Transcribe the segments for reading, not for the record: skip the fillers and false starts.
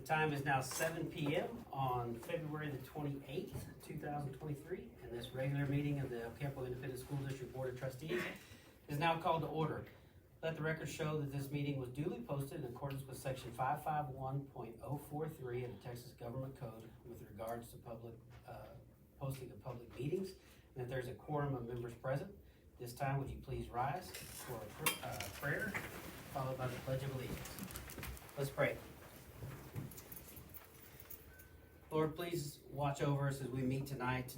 time is now 7 p.m. on February the 28th, 2023, and this regular meeting of the El Campo Independent School District Board of Trustees is now called to order. Let the record show that this meeting was duly posted in accordance with section 551.043 of the Texas Government Code with regards to posting of public meetings, and that there's a quorum of members present. This time, would you please rise for a prayer, followed by the Pledge of Allegiance. Let's pray. Lord, please watch over us as we meet tonight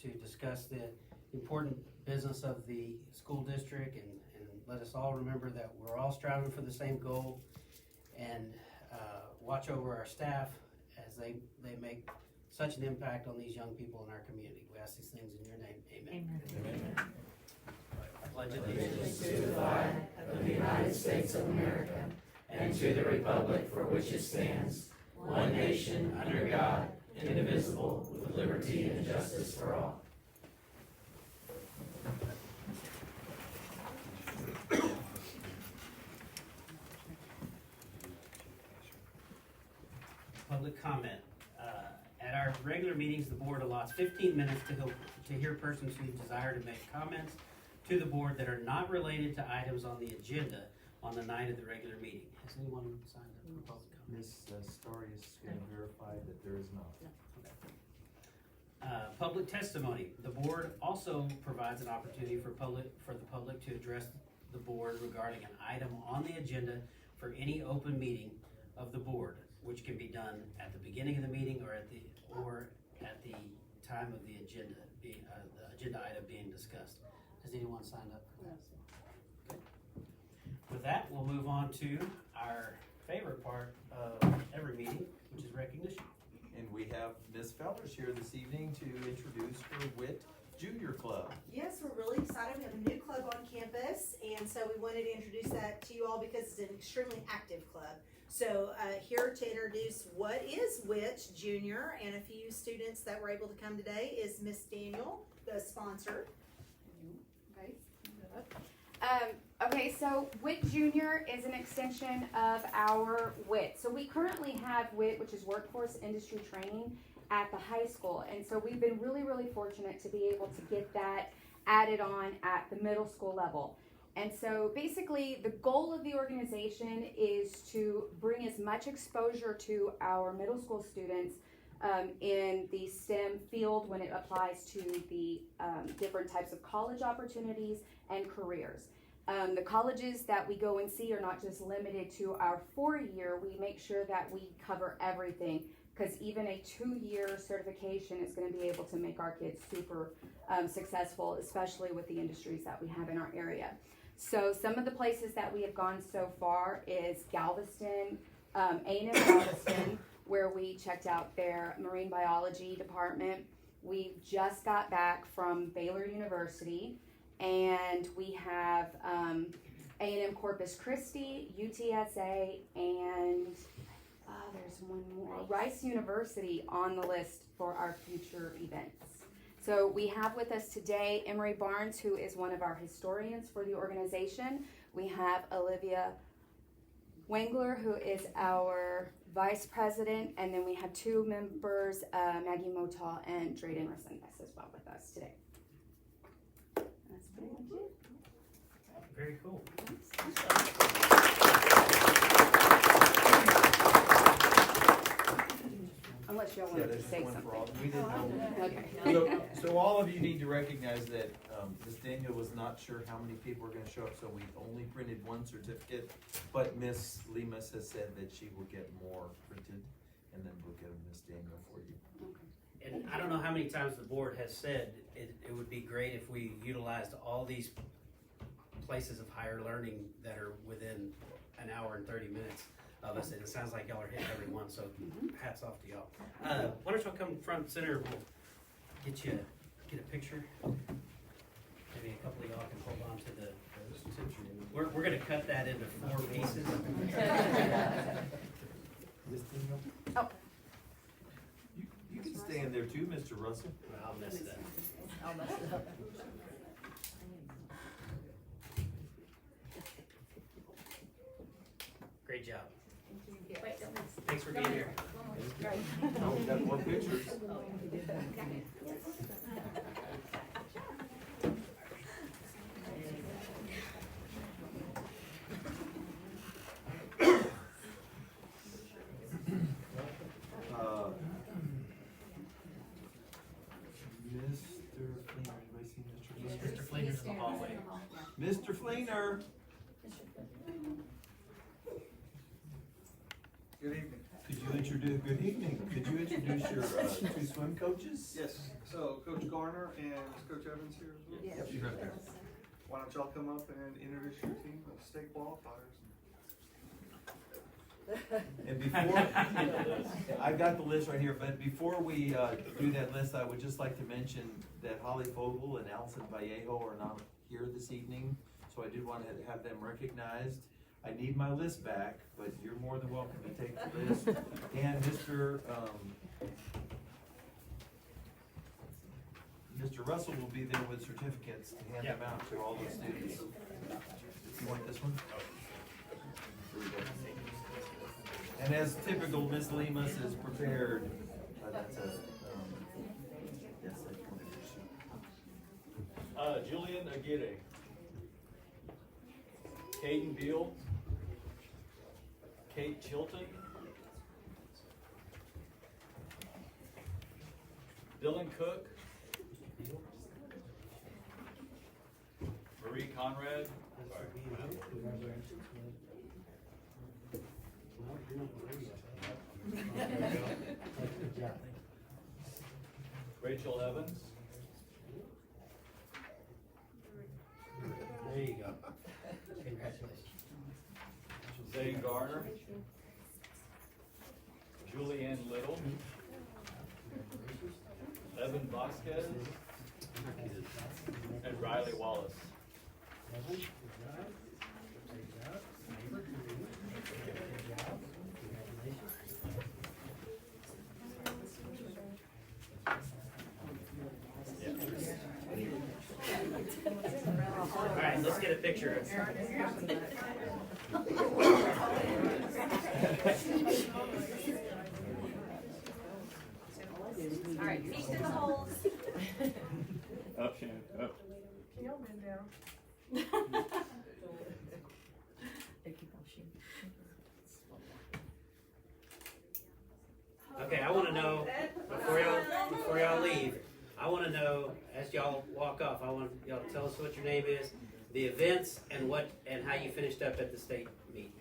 to discuss the important business of the school district, and let us all remember that we're all striving for the same goal, and watch over our staff as they make such an impact on these young people in our community. We ask these things in your name. Amen. Amen. Amen. I pledge allegiance to the flag of the United States of America and to the republic for which it stands, one nation under God, indivisible, with liberty and justice for all. Public comment. At our regular meetings, the board allots 15 minutes to hear persons who desire to make comments to the board that are not related to items on the agenda on the night of the regular meeting. Has anyone signed up for public comment? Ms. Story is going to verify that there is not. Okay. Public testimony. The board also provides an opportunity for the public to address the board regarding an item on the agenda for any open meeting of the board, which can be done at the beginning of the meeting or at the time of the agenda item being discussed. Has anyone signed up for that? Okay. With that, we'll move on to our favorite part of every meeting, which is recognition. And we have Ms. Fellers here this evening to introduce her WIT Junior Club. Yes, we're really excited. We have a new club on campus, and so we wanted to introduce that to you all because it's an extremely active club. So here to introduce what is WIT Junior and a few students that were able to come today is Miss Daniel, the sponsor. Okay, so WIT Junior is an extension of our WIT. So we currently have WIT, which is Workforce Industry Training, at the high school. And so we've been really, really fortunate to be able to get that added on at the middle school level. And so basically the goal of the organization is to bring as much exposure to our middle school students in the STEM field when it applies to the different types of college opportunities and careers. The colleges that we go and see are not just limited to our 4-year. We make sure that we cover everything, because even a 2-year certification is going to be able to make our kids super successful, especially with the industries that we have in our area. So some of the places that we have gone so far is Galveston, A&M Galveston, where we checked out their marine biology department. We just got back from Baylor University, and we have A&M Corpus Christi, UTSA, and there's one more, Rice University on the list for our future events. So we have with us today Emery Barnes, who is one of our historians for the organization. We have Olivia Wengler, who is our vice president, and then we have 2 members, Maggie Motal and Drayden Resendez as well with us today. That's pretty much it. Very cool. Unless y'all want to say something. We didn't know. Okay. So all of you need to recognize that Ms. Daniel was not sure how many people were going to show up, so we only printed 1 certificate. But Ms. Lemus has said that she will get more printed, and then we'll get Ms. Daniel for you. Okay. And I don't know how many times the board has said it would be great if we utilized all these places of higher learning that are within an hour and 30 minutes of us, and it sounds like y'all are hitting every one, so hats off to y'all. Why don't y'all come front and center, we'll get a picture. Maybe a couple of y'all can hold on to the we're gonna cut that into 4 pieces. Ms. Daniel? Oh. You can stay in there too, Mr. Russell. I'll mess it up. I'll mess it up. Great job. Wait, don't miss. Thanks for being here. Oh, we got more pictures. Mr. Fleener's in the hallway. Mr. Fleener. Good evening. Good evening. Could you introduce your two swim coaches? Yes, so Coach Garner and is Coach Evans here as well? Yep, she's right there. Why don't y'all come up and introduce your team of state qualifiers? And before, I've got the list right here, but before we do that list, I would just like to mention that Holly Fogel and Allison Vallejo are not here this evening, so I did want to have them recognized. I need my list back, but you're more than welcome to take the list. And Mr. Russell will be there with certificates to hand them out to all the students. You want this one? Here we go. And as typical, Miss Lemus is prepared. That's a, yes, that's one. Julian Aguirre, Caden Beal, Kate Chilton, Dylan Cook, Marie Conrad, Rachel Evans, There you go. Congratulations. Zane Garner, Julianne Little, Evan Vasquez, and Riley Wallace. All right, let's get a picture. All right, feet to the holes. Up, Shannon, up. Can y'all bend down? Okay, I wanna know, before y'all leave, I wanna know, as y'all walk off, I want y'all to tell us what your name is, the events, and how you finished up at the state meet.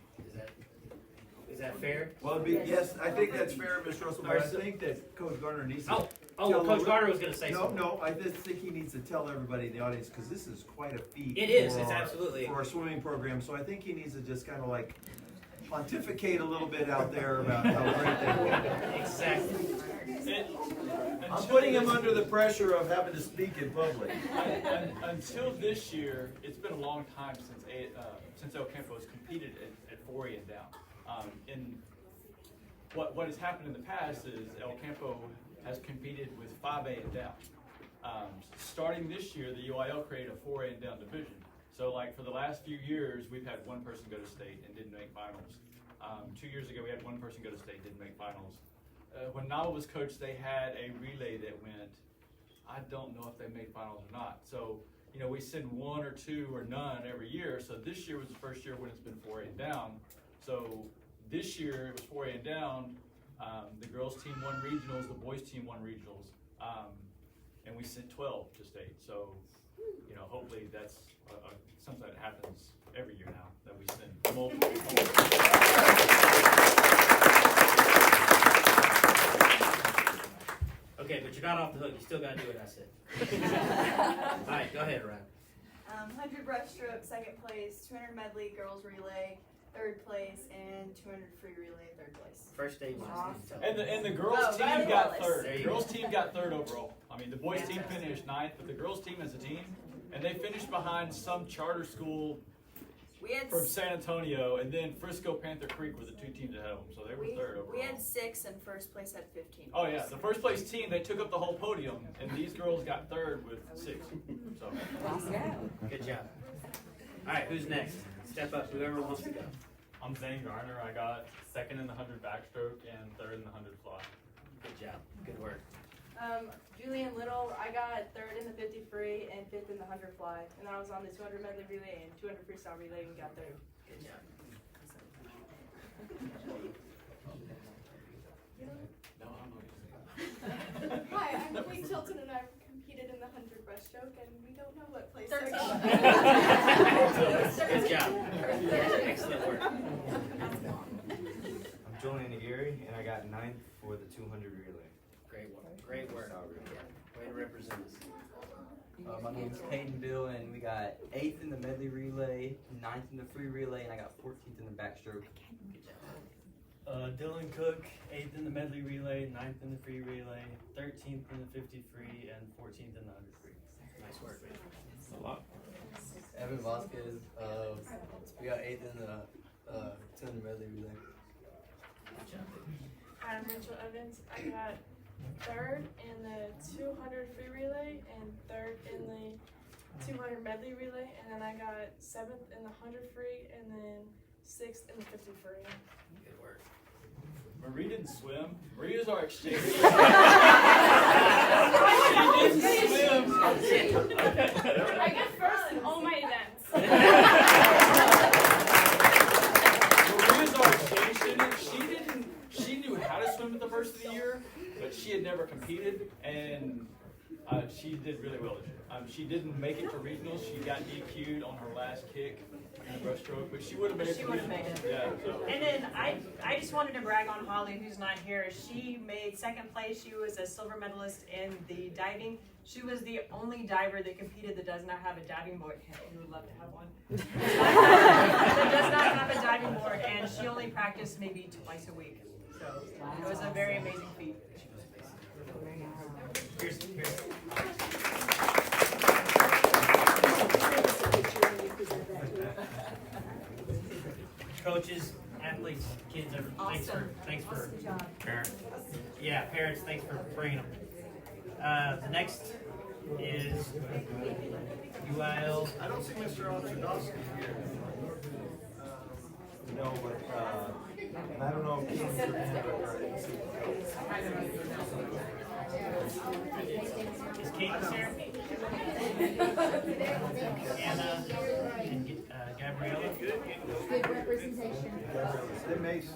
Is that fair? Well, yes, I think that's fair, Mr. Russell, but I think that Coach Garner needs to. Well, Coach Garner was gonna say something. No, I just think he needs to tell everybody in the audience, because this is quite a feat. It is, for it's our- absolutely. For our swimming program, so I think he needs to just kind of like pontificate a little bit out there about how great they are. Exactly. I'm putting him under the pressure of having to speak in public. Until this year, it's been a long time since El Campo has competed at 4A and down. And what has happened in the past is El Campo has competed with 5A and down. Starting this year, the UIL created a 4A and down division. So like for the last few years, we've had one person go to state and didn't make finals. 2 years ago, we had one person go to state, didn't make finals. When Nava was coached, they had a relay that went, I don't know if they made finals or not. So, you know, we send one or two or none every year. So this year was the first year when it's been 4A and down. So this year it was 4A and down. The girls team won regionals, the boys team won regionals. And we sent 12 to state. So, you know, hopefully that's something that happens every year now, that we send multiple people. Okay, but you're not off the hook, you still gotta do what I said. All right, go ahead, Ryan. 100 breaststroke, second place, 200 medley, girls relay, third place, and 200 free relay, third place. First stage. And the girls Oh, team Riley got Wallace. third. There The you girls go. team got third overall. I mean, the boys team finished ninth, but the girls team as a team, and they finished behind some charter school We had from San Antonio, and then Frisco Panther Creek were the two teams ahead of them, so they were third overall. we had 6, and first place had 15. Oh yeah, the first place team, they took up the whole podium, and these girls got third with 6. So Good job. All right, who's next? Step up, whoever wants to go. I'm Zane Garner. I got second in the 100 backstroke and third in the 100 fly. Good job, good work. Julian Little, I got third in the 50 free and fifth in the 100 fly. And then I was on the 200 medley relay and 200 freestyle relay and got third. Good job. Hi, I'm Queen Chilton and I've competed in the 100 breaststroke and we don't know what place I 13. got. Good job. Excellent work. I'm Julian Aguirre, and I got 9th for the 200 relay. Great work, great work. Way to represent us. My name is Peyton Bill, and we got 8th in the medley relay, 9th in the free relay, and I got 14th in the backstroke. Good job. Dylan Cook, 8th in the medley relay, 9th in the free relay, 13th in the 50 free, and 14th in the 100 free. Nice work, man. That's a lot. Evan Vasquez, we got 8th in the 200 medley relay. Good job. I'm Rachel Evans. I got third in the 200 free relay and third in the 200 medley relay, and then I got 7th in the 100 free and then 6th in the 50 free. Good work. Marie didn't swim. Marie was our exchange. She didn't swim. I get first in all my events. Marie was our exchange student. She knew how to swim at the first of the year, but she had never competed, and she did really well this year. She didn't make it to regionals. She got DQ'd on her last kick in the breaststroke, but she would have made it. She would have made it. Yeah. So. And then I just wanted to brag on Holly, who's not here. She made second place. She was a silver medalist in the diving. She was the only diver that competed that does not have a diving board. You would love to have one. That does not have a diving board, and she only practiced maybe twice a week. So it was a very amazing feat. Here's. Coaches, athletes, kids, thanks for parents. Yeah, parents, thanks for bringing them. The next is UIL. I don't see Mr. Altradowski here. No, but, and I don't know if Keaton's your hand, Is Kate there? Anna and Gabriella. Good representation. They Mace.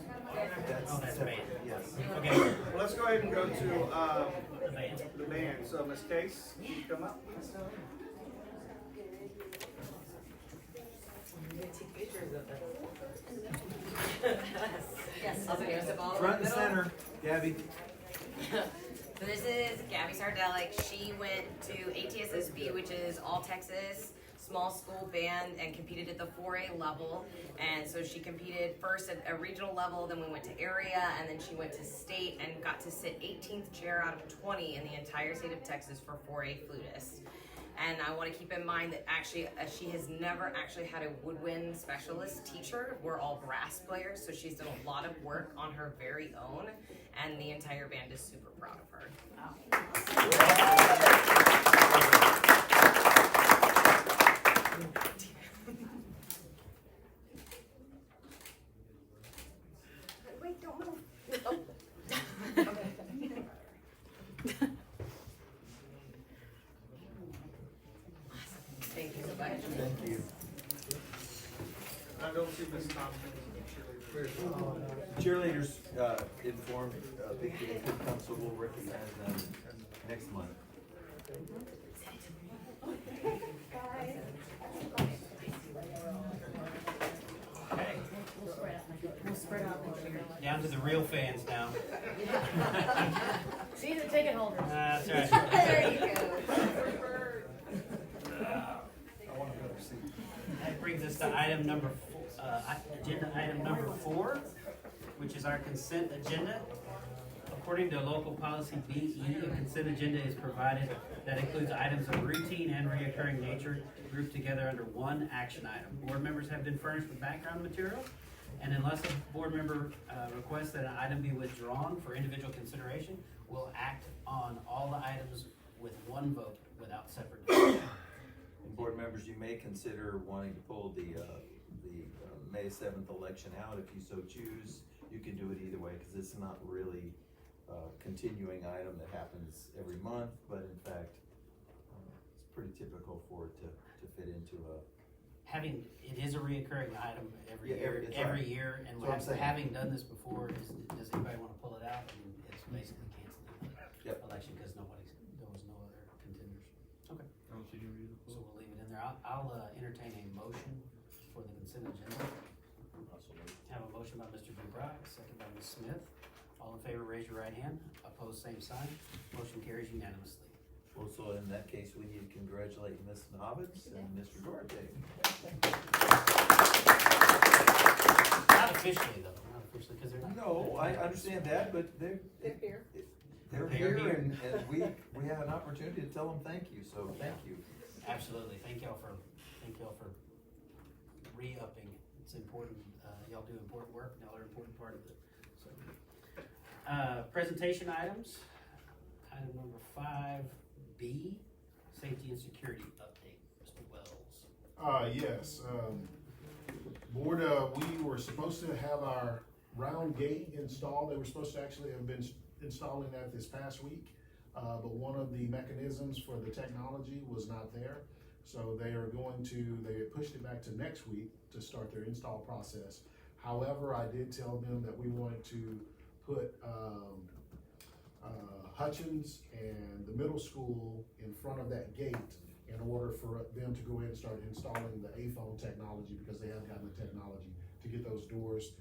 Oh, that's May. Yes. Okay, Well, let's go ahead and go to the band. the band. So, Ms. Case, can you come up? Yes. Front and center, Gabby. So this is Gabby Sardelic. She went to ATSSB, which is All Texas Small School Band, and competed at the 4A level. And so she competed first at a regional level, then we went to area, and then she went to state and got to sit 18th chair out of 20 in the entire state of Texas for 4A flutists. And I want to keep in mind that actually she has never actually had a woodwind specialist teacher. We're all brass players, so she's done a lot of work on her very own, and the entire band is super proud of her. Wait, don't move. Oh. Thank you so much. Thank you. I don't see Ms. Thompson. Cheerleaders informed Big Kitty could come, so we'll recognize them next month. Okay. Down to the real fans now. Season ticket holders. That's right. There you go. That brings us to item number agenda item number 4, which is our consent agenda. According to local policy BE, a consent agenda is provided that includes items of routine and reoccurring nature grouped together under one action item. Board members have been furnished with background material, and unless a board member requests that an item be withdrawn for individual consideration, we'll act on all the items with one vote without separate discussion. And board members, you may consider wanting to pull the May 7th election out if you so choose. You can do it either way, because it's not really a continuing item that happens every month, but in fact, it's pretty typical for it to fit into a. It is a reoccurring item every Yeah, year, it's every right. year, and That's what I'm saying. having done this before, does anybody wanna pull it out? I mean, it's basically canceling the Yep. election, cause there was no other contenders. Okay, I don't see any reason so for it. we'll leave it in there. I'll entertain a motion for the consent agenda. Have a motion by Mr. Dubrow, second by Ms. Smith. All in favor, raise your right hand. Opposed, same sign. Motion carries unanimously. Also, in that case, we need to congratulate Ms. Nobbins and Mr. Duarte. Not officially though, not officially, cause they're not. No, I understand that, but they're here. They're They're here, here. and we have an opportunity to tell them thank you, so thank you. Absolutely, thank y'all for re-upping. It's important, y'all do important work, y'all are an important part of it, so. Presentation items, item number 5B, safety and security update, Mr. Wells. Yes, board, we were supposed to have our round gate installed. They were supposed to actually have been installing that this past week, but one of the mechanisms for the technology was not there. So they had pushed it back to next week to start their install process. However, I did tell them that we wanted to put Hutchins and the middle school in front of that gate in order for them to go in and start installing the A-phone technology, because they have gotten the technology to get those doors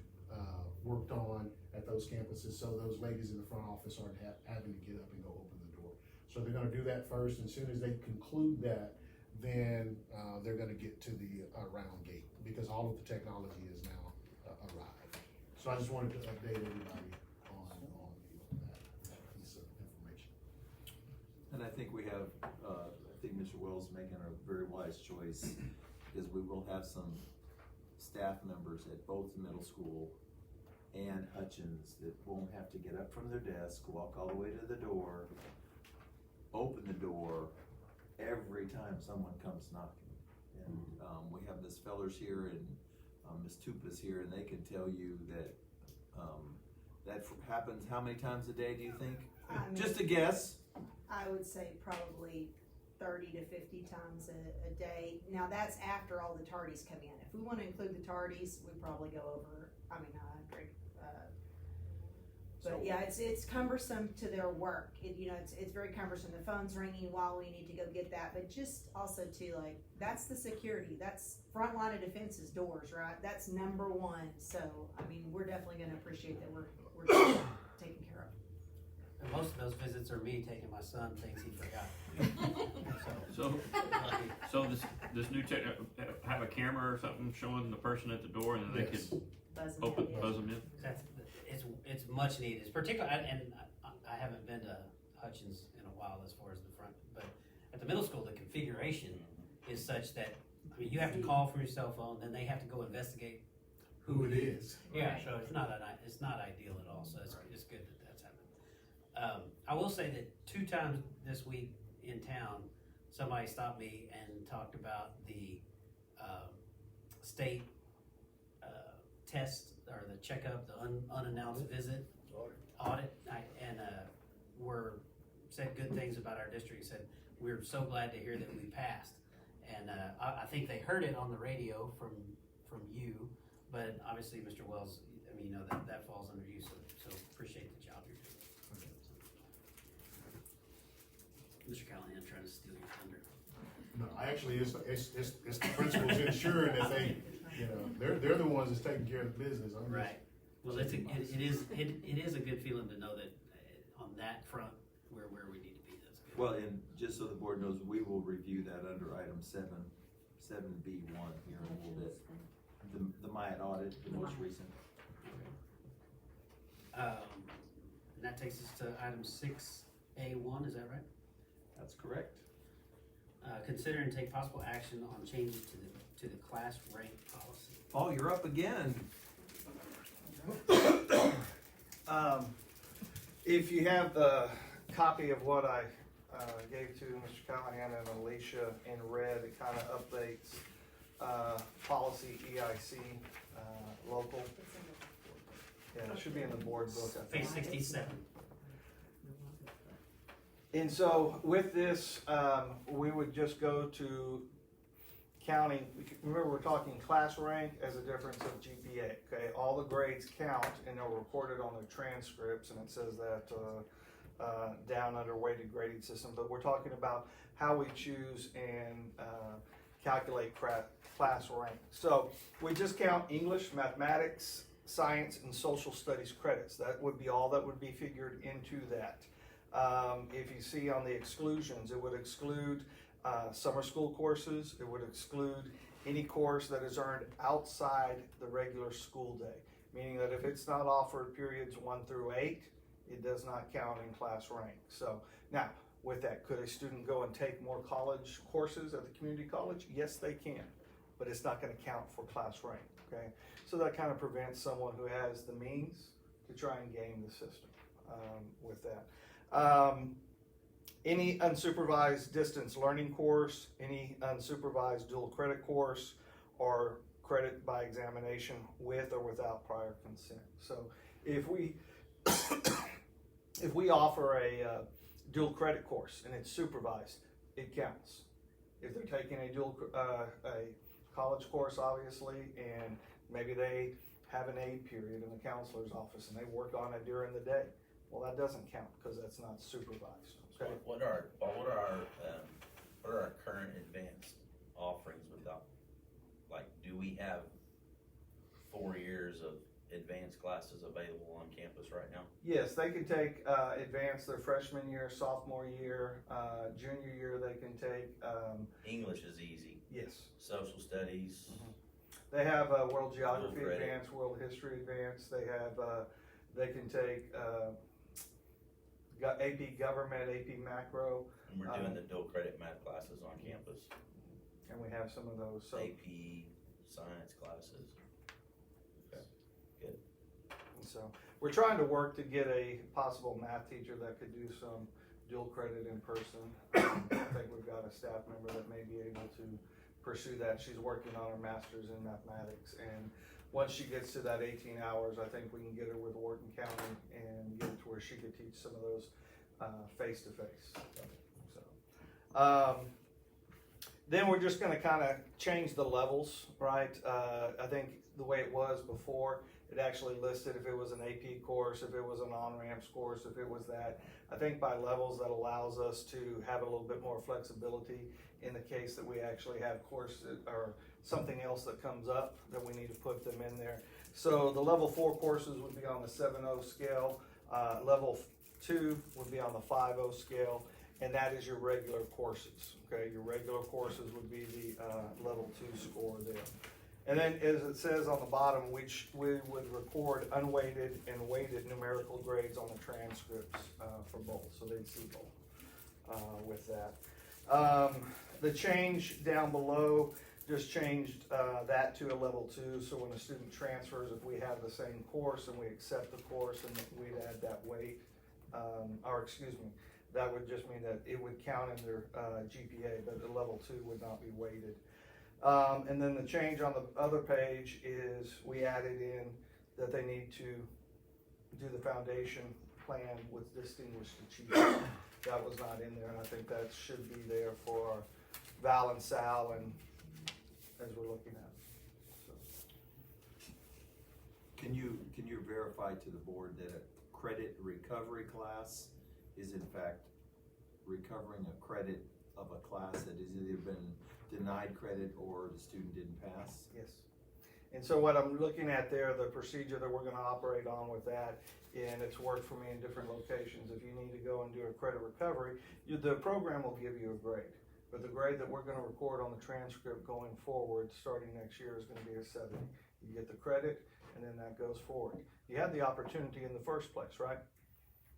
worked on at those campuses, so those ladies in the front office aren't having to get up and go open the door. So they're gonna do that first, and as soon as they conclude that, then they're gonna get to the round gate, because all of the technology is now arrived. So I just wanted to update everybody on that piece of information. And I think we have, I think Mr. Wells is making a very wise choice, because we will have some staff members at both the middle school and Hutchins that won't have to get up from their desk, walk all the way to the door, open the door every time someone comes knocking. And we have Ms. Fellers here and Ms. Tupas here, and they can tell you that that happens how many times a day, do you think? Just a guess. I would say probably 30 to 50 times a day. Now that's after all the tardies come in. If we want to include the tardies, we probably go over, 100. But yeah, it's cumbersome to their work. It's very cumbersome. The phone's ringing while we need to go get that, but just also too, like, that's the security. That's front line of defense is doors, right? That's number one. So, we're definitely gonna appreciate that we're taken care of. And most of those visits are me taking my son, things he forgot. So this new tech, have a camera or something showing the person at the door, and then they can buzz them in? It's much needed. It's particularly, and I haven't been to Hutchins in a while as far as the front, but at the middle school, the configuration is such that, you have to call from your cell phone, then they have to go investigate who it is. Yeah, so it's not ideal at all, so it's good that that's happening. I will say that 2 times this week in town, somebody stopped me and talked about the state test, or the checkup, the unannounced visit, audit, and said good things about our district, said, we're so glad to hear that we passed. And I think they heard it on the radio from you, but obviously, Mr. Wells, that falls under you, so appreciate the job you're doing. Mr. Callahan trying to steal your thunder. No, actually, it's the principals ensuring that they're the ones that's taking care of the business. Right. Well, it is a good feeling to know that on that front, we're where we need to be. That's good. Well, and just so the board knows, we will review that under item 7B1 here in a little bit. The Myatt audit, the most recent. And that takes us to item 6A1, is that right? That's correct. Consider and take possible action on changes to the class rank policy. Paul, you're up again. If you have the copy of what I gave to Mr. Callahan and Alicia in red, it kind of updates policy EIC local. Yeah, it should be in the board book, I think. Page 67. And so with this, we would just go to counting, remember we're talking class rank as a difference of GPA, okay? All the grades count and they're recorded on their transcripts, and it says that down under weighted grading system, but we're talking about how we choose and calculate class rank. So we just count English, mathematics, science, and social studies credits. That would be all that would be figured into that. If you see on the exclusions, it would exclude summer school courses. It would exclude any course that is earned outside the regular school day, meaning that if it's not offered periods 1 through 8, it does not count in class rank. So now, with that, could a student go and take more college courses at the community college? Yes, they can, but it's not going to count for class rank, okay? So that kind of prevents someone who has the means to try and game the system with that. Any unsupervised distance learning course, any unsupervised dual credit course, or credit by examination with or without prior consent. So if we if we offer a dual credit course and it's supervised, it counts. If they're taking a college course, obviously, and maybe they have an aid period in the counselor's office and they work on it during the day, well, that doesn't count because that's not supervised. Okay. What are our current advanced offerings without, like, do we have 4 years of advanced classes available on campus right now? Yes, they can take advanced their freshman year, sophomore year, junior year. They can take English is easy. Yes. Social studies. Mm-hmm. They have world geography advanced, world history advanced. They have they can take AP government, AP macro. And we're doing the dual credit math classes on campus. And we have some of those. So AP science classes. Okay, good. And so we're trying to work to get a possible math teacher that could do some dual credit in person. I think we've got a staff member that may be able to pursue that. She's working on her master's in mathematics, and once she gets to that 18 hours, I think we can get her with Wharton County and get it to where she could teach some of those face-to-face. So, then we're just going to kind of change the levels, right? I think the way it was before, it actually listed if it was an AP course, if it was an on-ramps course, if it was that. I think by levels that allows us to have a little bit more flexibility in the case that we actually have courses or something else that comes up that we need to put them in there. So the level 4 courses would be on the 7.0 scale. Level 2 would be on the 5.0 scale, and that is your regular courses. Okay, your regular courses would be the level 2 score there. And then, as it says on the bottom, which we would record unweighted and weighted numerical grades on the transcripts for both, so they'd see both with that. The change down below just changed that to a level 2, so when a student transfers, if we have the same course and we accept the course and we'd add that weight, that would just mean that it would count in their GPA, but the level 2 would not be weighted. And then the change on the other page is we added in that they need to do the foundation plan with distinguished achievement. That was not in there, and I think that should be there for Val and Sal, and as we're looking at it. So. Can you verify to the board that a credit recovery class is in fact recovering a credit of a class that has either been denied credit or the student didn't pass? Yes. And so what I'm looking at there, the procedure that we're going to operate on with that, and it's worked for me in different locations. If you need to go and do a credit recovery, the program will give you a grade. But the grade that we're going to record on the transcript going forward, starting next year, is going to be a 70. You get the credit, and then that goes forward. You had the opportunity in the first place, right?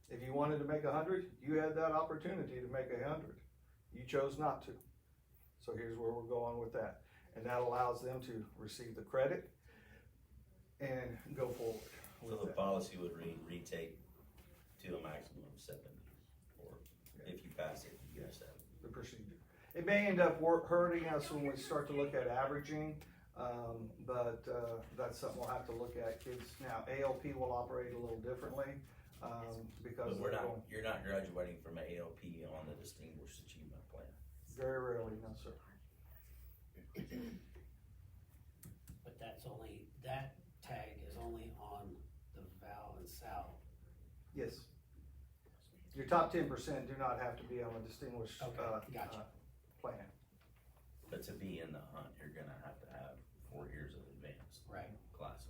If you wanted to make 100, you had that opportunity to make 100. You chose not to. So here's where we're going with that. And that allows them to receive the credit and go forward. So the policy would retake to a maximum of 70, or if you pass it, you get a 7. The procedure. It may end up hurting us when we start to look at averaging, But that's something we'll have to look at. Kids, now ALP will operate a little differently, because You're not graduating from ALP on the Distinguished Achievement Plan. very rarely, no sir. But that tag is only on the Val and Sal. Yes. Your top 10% do not have to be on a distinguished, Gotcha. plan. But to be in the hunt, you're gonna have to have 4 years of advanced Right. classes.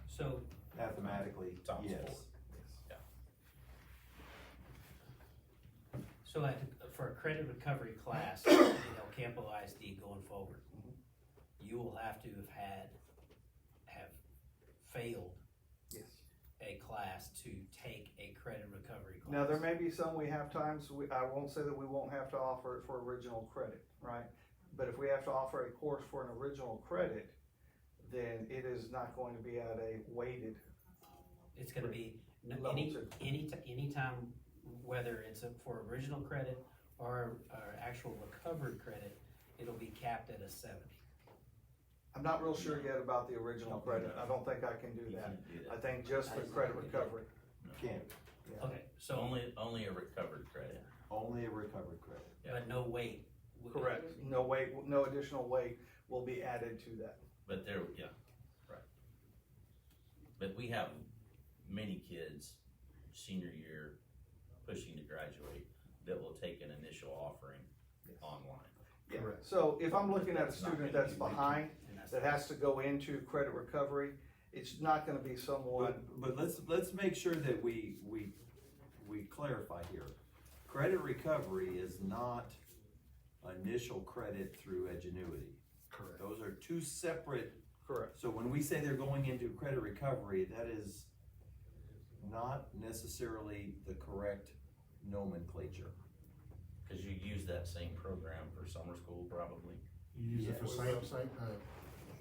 So, Mathematically, Top yes. four. so for a credit recovery class in El Campo ISD going forward, you will have to have failed Yes. a class to take a credit recovery class. Now, there may be some we have times, I won't say that we won't have to offer it for original credit, right? But if we have to offer a course for an original credit, then it is not going to be at a weighted. It's gonna be, Level two. anytime, whether it's for original credit or actual recovered credit, it'll be capped at a 70. I'm not real sure yet about the original credit. I don't think I can do You that. can't do that. I think just the credit recovery. Can't, Yeah. Okay, so, Only a recovered credit. only a recovered credit. but no weight. Correct. No weight, no additional weight will be added to that. But right. But we have many kids, senior year, pushing to graduate, that will take an initial offering online. Yeah. Correct. So if I'm looking at a It's not student gonna that's be weighted. behind, And that's- that has to go into credit recovery, it's not gonna be someone. But let's make sure that we clarify here. Credit recovery is not initial credit through Edgenuity. Correct. Those are two separate. Correct. So when we say they're going into credit recovery, that is not necessarily the correct nomenclature. Cause you use that same program for summer school probably. You use it for Yeah. same,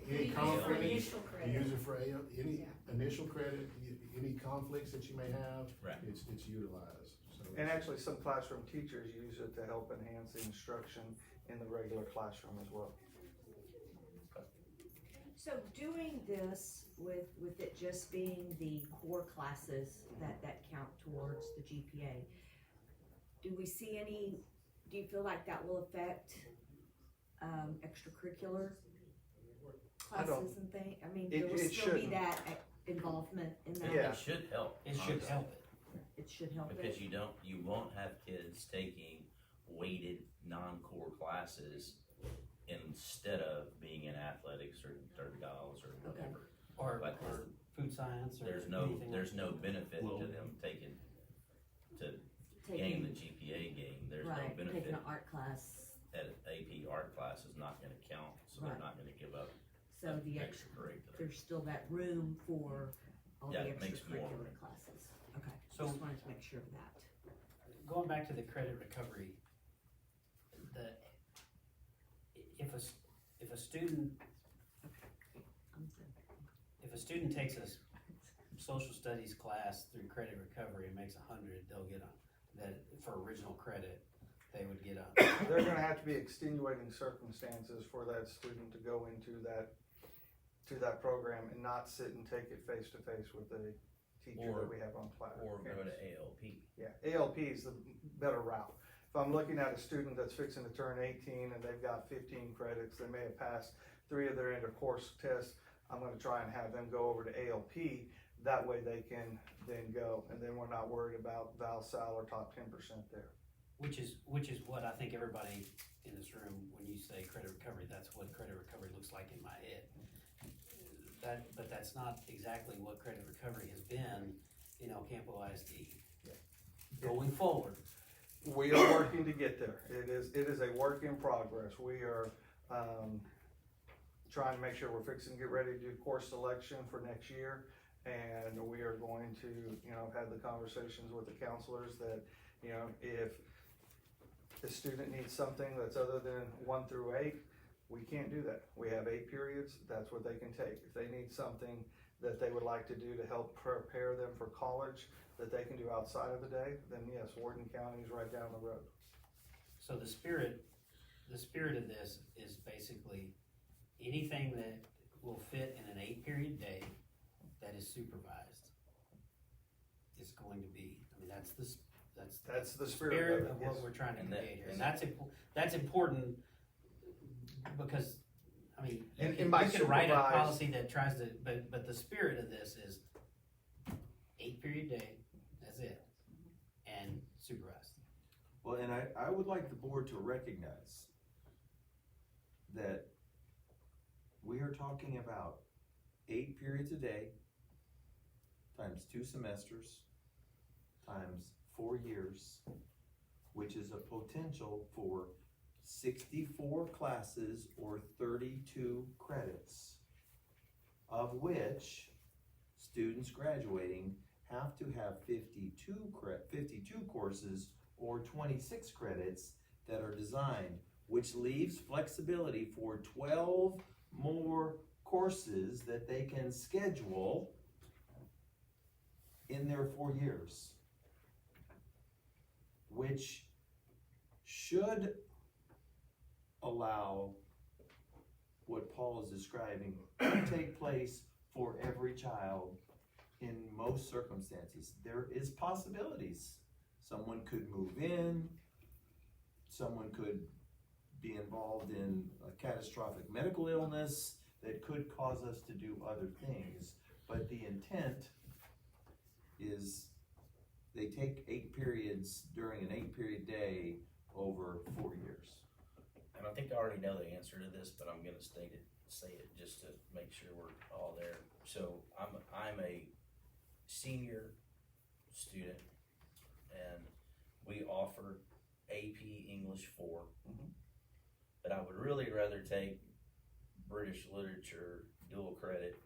You any use it for conflict, initial you credit. use it for any initial credit, any conflicts that you may have, Right. it's utilized, so. And actually, some classroom teachers use it to help enhance the instruction in the regular classroom as well. So doing this with it just being the core classes that count towards the GPA, do we see do you feel like that will affect, extracurricular I don't- classes and things? I mean, It- there will it still be shouldn't. that involvement in that? Yeah. It should help. It should honestly. help it. It should help it? Because you won't have kids taking weighted non-core classes instead of being in athletics or dirty dolls or whatever. Or But food science or there's anything. no benefit to them taking, to gain the GPA gain, there's no Right, benefit. taking an art class, That AP art class is not gonna count, so they're Right. not gonna give up so the extracurricular. there's still that room for all the Yeah, it makes more extracurricular room. classes. Okay, So- just wanted to make sure of that. Going back to the credit recovery, if a student takes a social studies class through credit recovery and makes 100, they'll get that for original credit, they would get There are gonna have to be extenuating circumstances for that student to go into that program and not sit and take it face to face with the teacher Or- that we have on class. Or go to ALP. Yeah, ALP is the better route. If I'm looking at a student that's fixing to turn 18 and they've got 15 credits, they may have passed 3 of their inter-course tests, I'm gonna try and have them go over to ALP, that way they can then go, and then we're not worried about Val, Sal, or top 10% there. which is what I think everybody in this room, when you say credit recovery, that's what credit recovery looks like in my head. But that's not exactly what credit recovery has been in El Campo ISD. Going forward, We are working to get there. It is a work in progress. We are, trying to make sure we're fixing to get ready to do course selection for next year. And we are going to, have the conversations with the counselors that, if the student needs something that's other than 1 through 8, we can't do that. We have 8 periods, that's what they can take. If they need something that they would like to do to help prepare them for college that they can do outside of the day, then yes, Wharton County is right down the road. so the spirit of this is basically anything that will fit in an 8-period day that is supervised is going to be, I mean, that's the spirit of it, of what yes. we're trying to And create here. that- And that's important because, I mean, you And can by write a supervised- policy that tries to, but the spirit of this is 8-period day, that's it, and supervised. Well, and I would like the board to recognize that we are talking about 8 periods a day times 2 semesters times 4 years, which is a potential for 64 classes or 32 credits, of which students graduating have to have 52 courses or 26 credits that are designed, which leaves flexibility for 12 more courses that they can schedule in their 4 years, which should allow what Paul is describing to take place for every child in most circumstances. There is possibilities. Someone could move in, someone could be involved in a catastrophic medical illness that could cause us to do other things, but the intent is they take 8 periods during an 8-period day over 4 years. And I think I already know the answer to this, but I'm gonna say it just to make sure we're all there. So I'm a senior student, and we offer AP English 4, but I would really rather take British Literature dual credit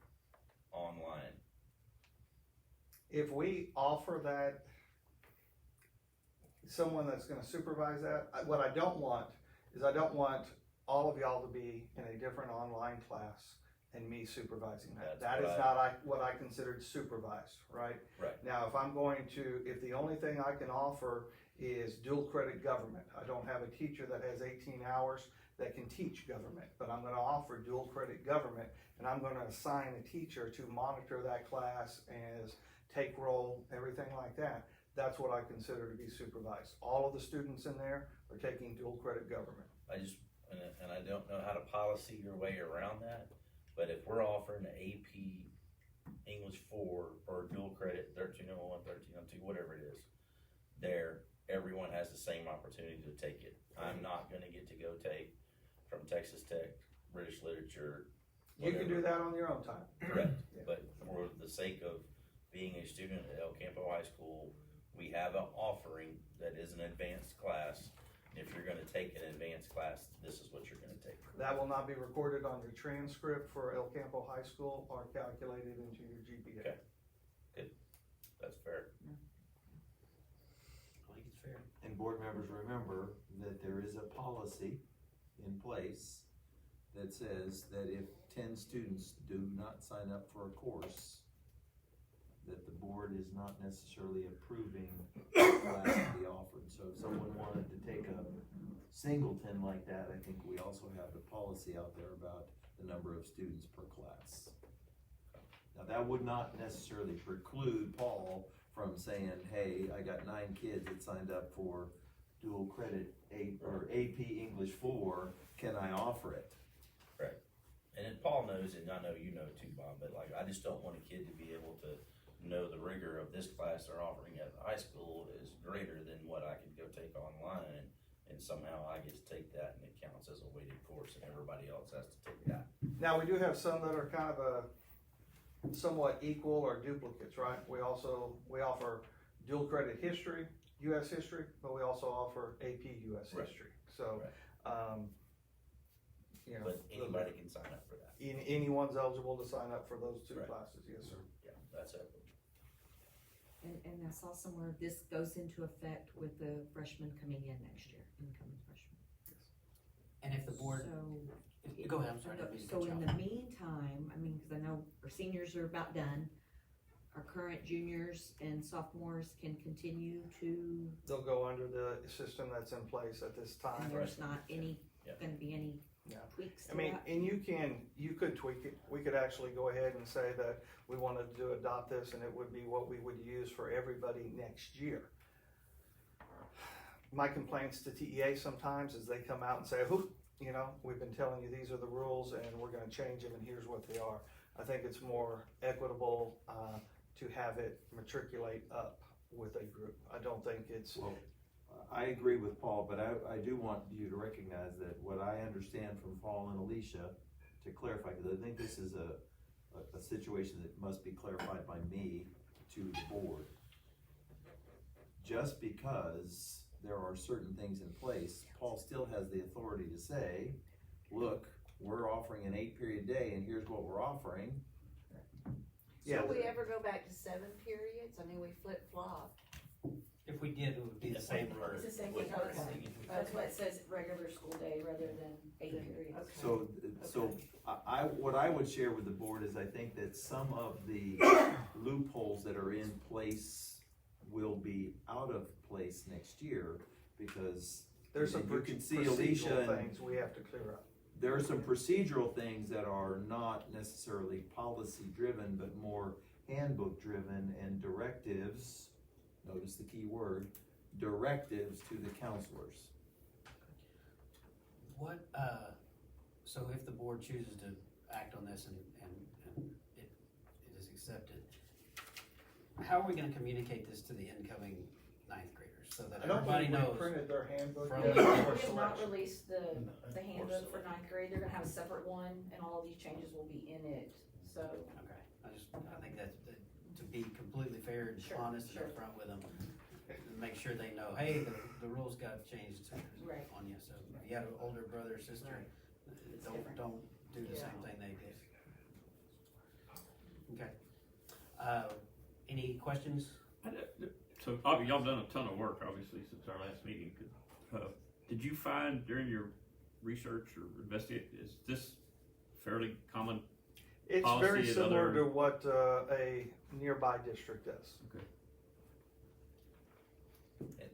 online. If we offer that, someone that's gonna supervise that, what I don't want is I don't want all of y'all to be in a different online class and me supervising that. That's That is what not what I considered supervised, right? Right. Now, if the only thing I can offer is dual credit government, I don't have a teacher that has 18 hours that can teach government, but I'm gonna offer dual credit government, and I'm gonna assign a teacher to monitor that class as take roll, everything like that. That's what I consider to be supervised. All of the students in there are taking dual credit government. And I don't know how to policy your way around that, but if we're offering an AP English 4 or dual credit 1301, 1302, whatever it is, everyone has the same opportunity to take it. I'm not gonna get to go take from Texas Tech, British Literature. You can do that on your own time. Correct, Yeah. but for the sake of being a student at El Campo High School, we have an offering that is an advanced class. If you're gonna take an advanced class, this is what you're gonna take. That will not be recorded on your transcript for El Campo High School or calculated into your GPA. Okay, good, that's fair. I think it's fair. And board members, remember that there is a policy in place that says that if 10 students do not sign up for a course, that the board is not necessarily approving the class to be offered. So if someone wanted to take a singleton like that, I think we also have a policy out there about the number of students per class. Now, that would not necessarily preclude Paul from saying, hey, I got 9 kids that signed up for dual credit AP English 4, can I offer it? Right, and then Paul knows, and I know you know too, Bob, but like, I just don't want a kid to be able to know the rigor of this class they're offering at the high school is greater than what I could go take online, and somehow I get to take that and it counts as a weighted course and everybody else has to take that. Now, we do have some that are kind of somewhat equal or duplicates, right? We offer dual credit history, US history, but we also offer AP US Right. history. So, you know. But anybody can sign up for that. Anyone's eligible to sign up for those 2 Right. classes, yes, sir. Yeah, that's it. And I saw somewhere this goes into effect with the freshmen coming in next year, incoming freshmen. And if the board, So. go ahead, I'm sorry. I didn't mean to So cut you in off. the meantime, I mean, cause I know our seniors are about done, our current juniors and sophomores can continue They'll go under the system that's in place at this time. and there's not any, Yeah. gonna be any Yeah. tweaks I to mean, that? and you could tweak it. We could actually go ahead and say that we wanted to adopt this and it would be what we would use for everybody next year. My complaints to TEA sometimes is they come out and say, you know, we've been telling you these are the rules and we're gonna change them and here's what they are. I think it's more equitable, to have it matriculate up with a group. I don't think it's. Well, I agree with Paul, but I do want you to recognize that what I understand from Paul and Alicia, to clarify, because I think this is a situation that must be clarified by me to the board. Just because there are certain things in place, Paul still has the authority to say, look, we're offering an 8-period day and here's what we're offering. Yeah. Will we ever go back to 7 periods? I mean, we flip-flopped. If we did, it would be the same rule. It's the same With- thing, okay. That's what it says, regular school day rather than 8 periods. So what I would share with the board is I think that some of the loopholes that are in place will be out of place next year, because There's some you can see Alicia procedural and things we have to clear up. there are some procedural things that are not necessarily policy driven, but more handbook driven, and directives, notice the key word, directives to the counselors. What, so if the board chooses to act on this and it is accepted, how are we gonna communicate this to the incoming 9th graders so that I don't everybody think we knows? printed their handbook from yet the- for We have not selection. released the handbook for 9th grade, they're gonna have a separate one, and all of these changes will be in it, so. Okay, I think that to be completely fair and Sure, honest sure. and upfront with them, and make sure they know, hey, the rules got changed Right. on you, so if you have an older brother or sister, It's don't different. do the Yeah. same thing they did. Okay. Any questions? So, y'all done a ton of work, obviously, since our last meeting. Did you find during your research or investigate, is this fairly common It's policy very in similar other- to what a nearby district does. Okay.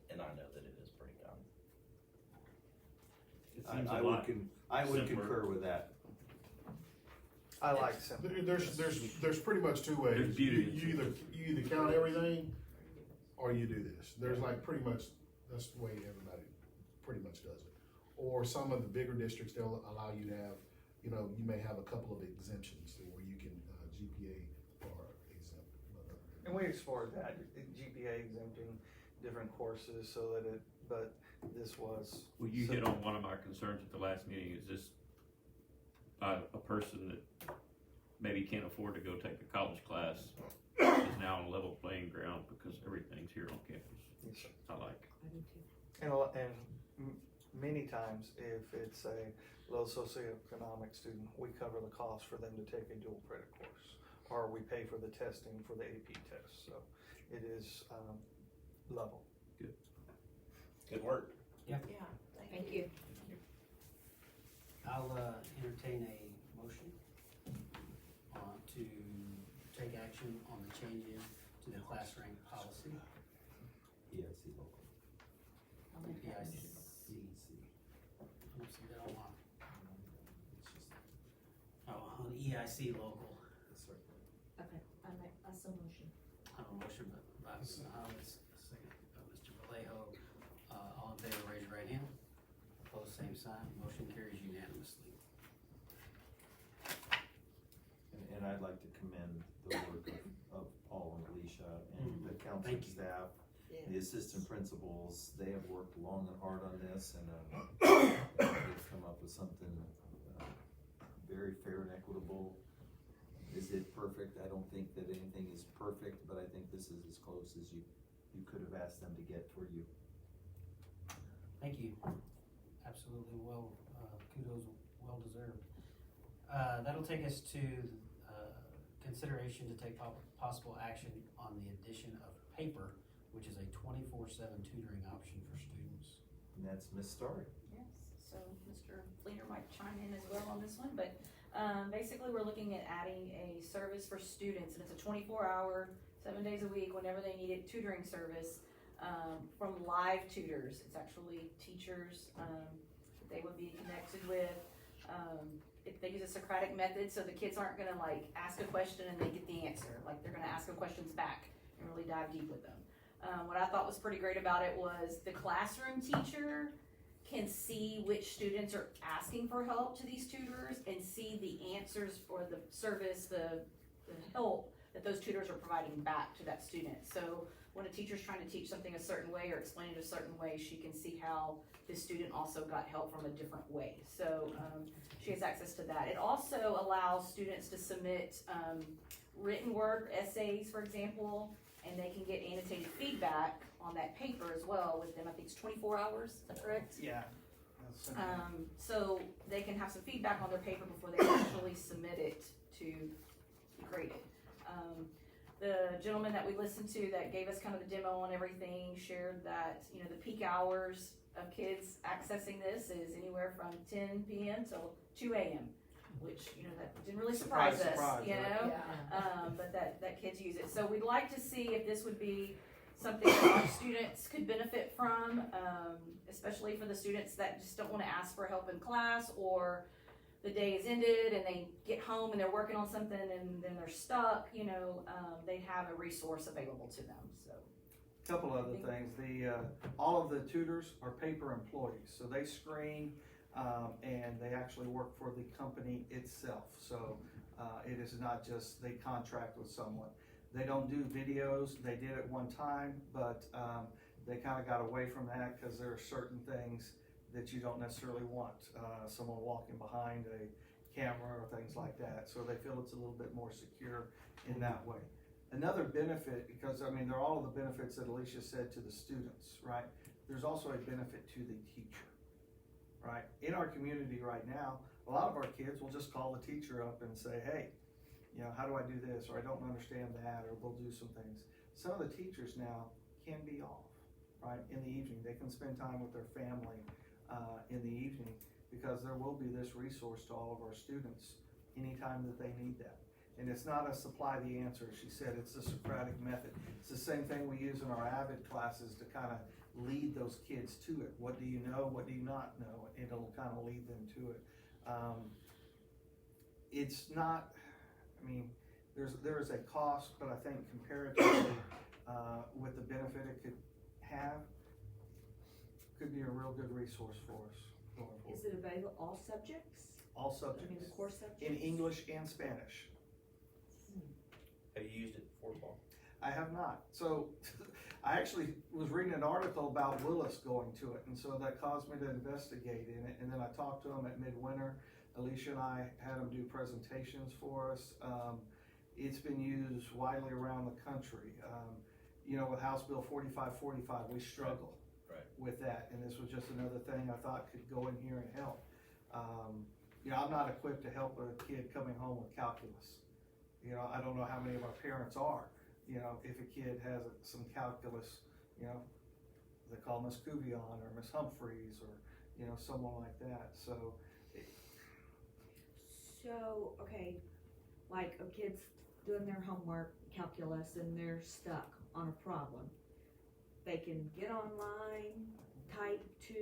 And I know that it is pretty common. It seems I a would lot simpler. concur with that. I like simple. There's pretty much 2 ways. There's beauty in You either count everything, or you do this. There's like pretty much, that's the way everybody pretty much does it. Or some of the bigger districts, they'll allow you to have, you know, you may have a couple of exemptions where you can, GPA or exempt. And we explored that, GPA exempting different courses so that but this was. Well, you hit on one of my concerns at the last meeting, is this a person that maybe can't afford to go take a college class is now on a level playing ground because everything's here on campus. Yes, sir. I like. And many times, if it's a low socioeconomic student, we cover the cost for them to take a dual credit course, or we pay for the testing for the AP test, so it is, level. Good work. Yeah. Yeah, Thank you. I'll entertain a motion to take action on the changes to the class rank policy. EIC local. EIC. I EC. don't see that on mine. Oh, on EIC local. Yes, sir. Okay, I so motion. I have a motion by Mr. Hollis, a second by Mr. Vallejo. All in favor, raise your right hand. Opposed, same sign. Motion carries unanimously. And I'd like to commend the work of Paul and Alicia and the counseling Thank you. staff, the assistant principals. They have worked long and hard on this, and they've come up with something very fair and equitable. Is it perfect? I don't think that anything is perfect, but I think this is as close as you could have asked them to get for you. Thank you. Absolutely kudos, well deserved. That'll take us to consideration to take possible action on the addition of paper, which is a 24/7 tutoring option for students. And that's Miss Starry. Yes, so Mr. Fleener might chime in as well on this one, but basically we're looking at adding a service for students, and it's a 24-hour, 7 days a week, whenever they need it, tutoring service from live tutors. It's actually teachers that they would be connected with They use a Socratic method, so the kids aren't gonna like ask a question and they get the answer. Like they're gonna ask them questions back and really dive deep with them. What I thought was pretty great about it was the classroom teacher can see which students are asking for help to these tutors and see the answers for the service, the help that those tutors are providing back to that student. So when a teacher's trying to teach something a certain way or explain it a certain way, she can see how the student also got help from a different way. So she has access to that. It also allows students to submit written word essays, for example, and they can get annotated feedback on that paper as well with them. I think it's 24 hours, is that correct? Yeah. So they can have some feedback on their paper before they actually submit it to be graded. The gentleman that we listened to that gave us kind of the demo on everything shared that, you know, the peak hours of kids accessing this is anywhere from 10 p.m. till 2 a.m., which, you know, that didn't really surprise us, you know, but that kids use it. So we'd like to see if this would be something that our students could benefit from, especially for the students that just don't want to ask for help in class, or the day is ended and they get home and they're working on something and then they're stuck, you know, they have a resource available to them, so. Couple other things, all of the tutors are paper employees, so they screen, and they actually work for the company itself, so it is not just they contract with someone. They don't do videos, they did at one time, but they kind of got away from that because there are certain things that you don't necessarily want, someone walking behind a camera or things like that, so they feel it's a little bit more secure in that way. Another benefit, because I mean, they're all of the benefits that Alicia said to the students, right? There's also a benefit to the teacher, right? In our community right now, a lot of our kids will just call the teacher up and say, hey, you know, how do I do this? Or I don't understand that, or they'll do some things. Some of the teachers now can be off, right? In the evening, they can spend time with their family in the evening, because there will be this resource to all of our students anytime that they need that. And it's not a supply the answer, she said, it's the Socratic method. It's the same thing we use in our Avid classes to kind of lead those kids to it. What do you know? What do you not know? It'll kind of lead them to it. It's not, I mean, there is a cost, but I think comparatively with the benefit it could have, could be a real good resource for us going forward. Is it available all subjects? All I subjects. mean, the core subjects? In English and Spanish. Have you used it before, Paul? I have not. So I actually was reading an article about Willis going to it, and so that caused me to investigate in it. And then I talked to them at midwinter. Alicia and I had them do presentations for us. It's been used widely around the country. You know, with House Bill 4545, we struggle with that, and this was just another thing I thought could go in here and help. You know, I'm not equipped to help a kid coming home with calculus. You know, I don't know how many of our parents are. You know, if a kid has some calculus, you know, they call Miss Cuvion or Miss Humphreys or, you know, someone like that. So, okay, like a kid's doing their homework, calculus, and they're stuck on a problem. They can get online, type to.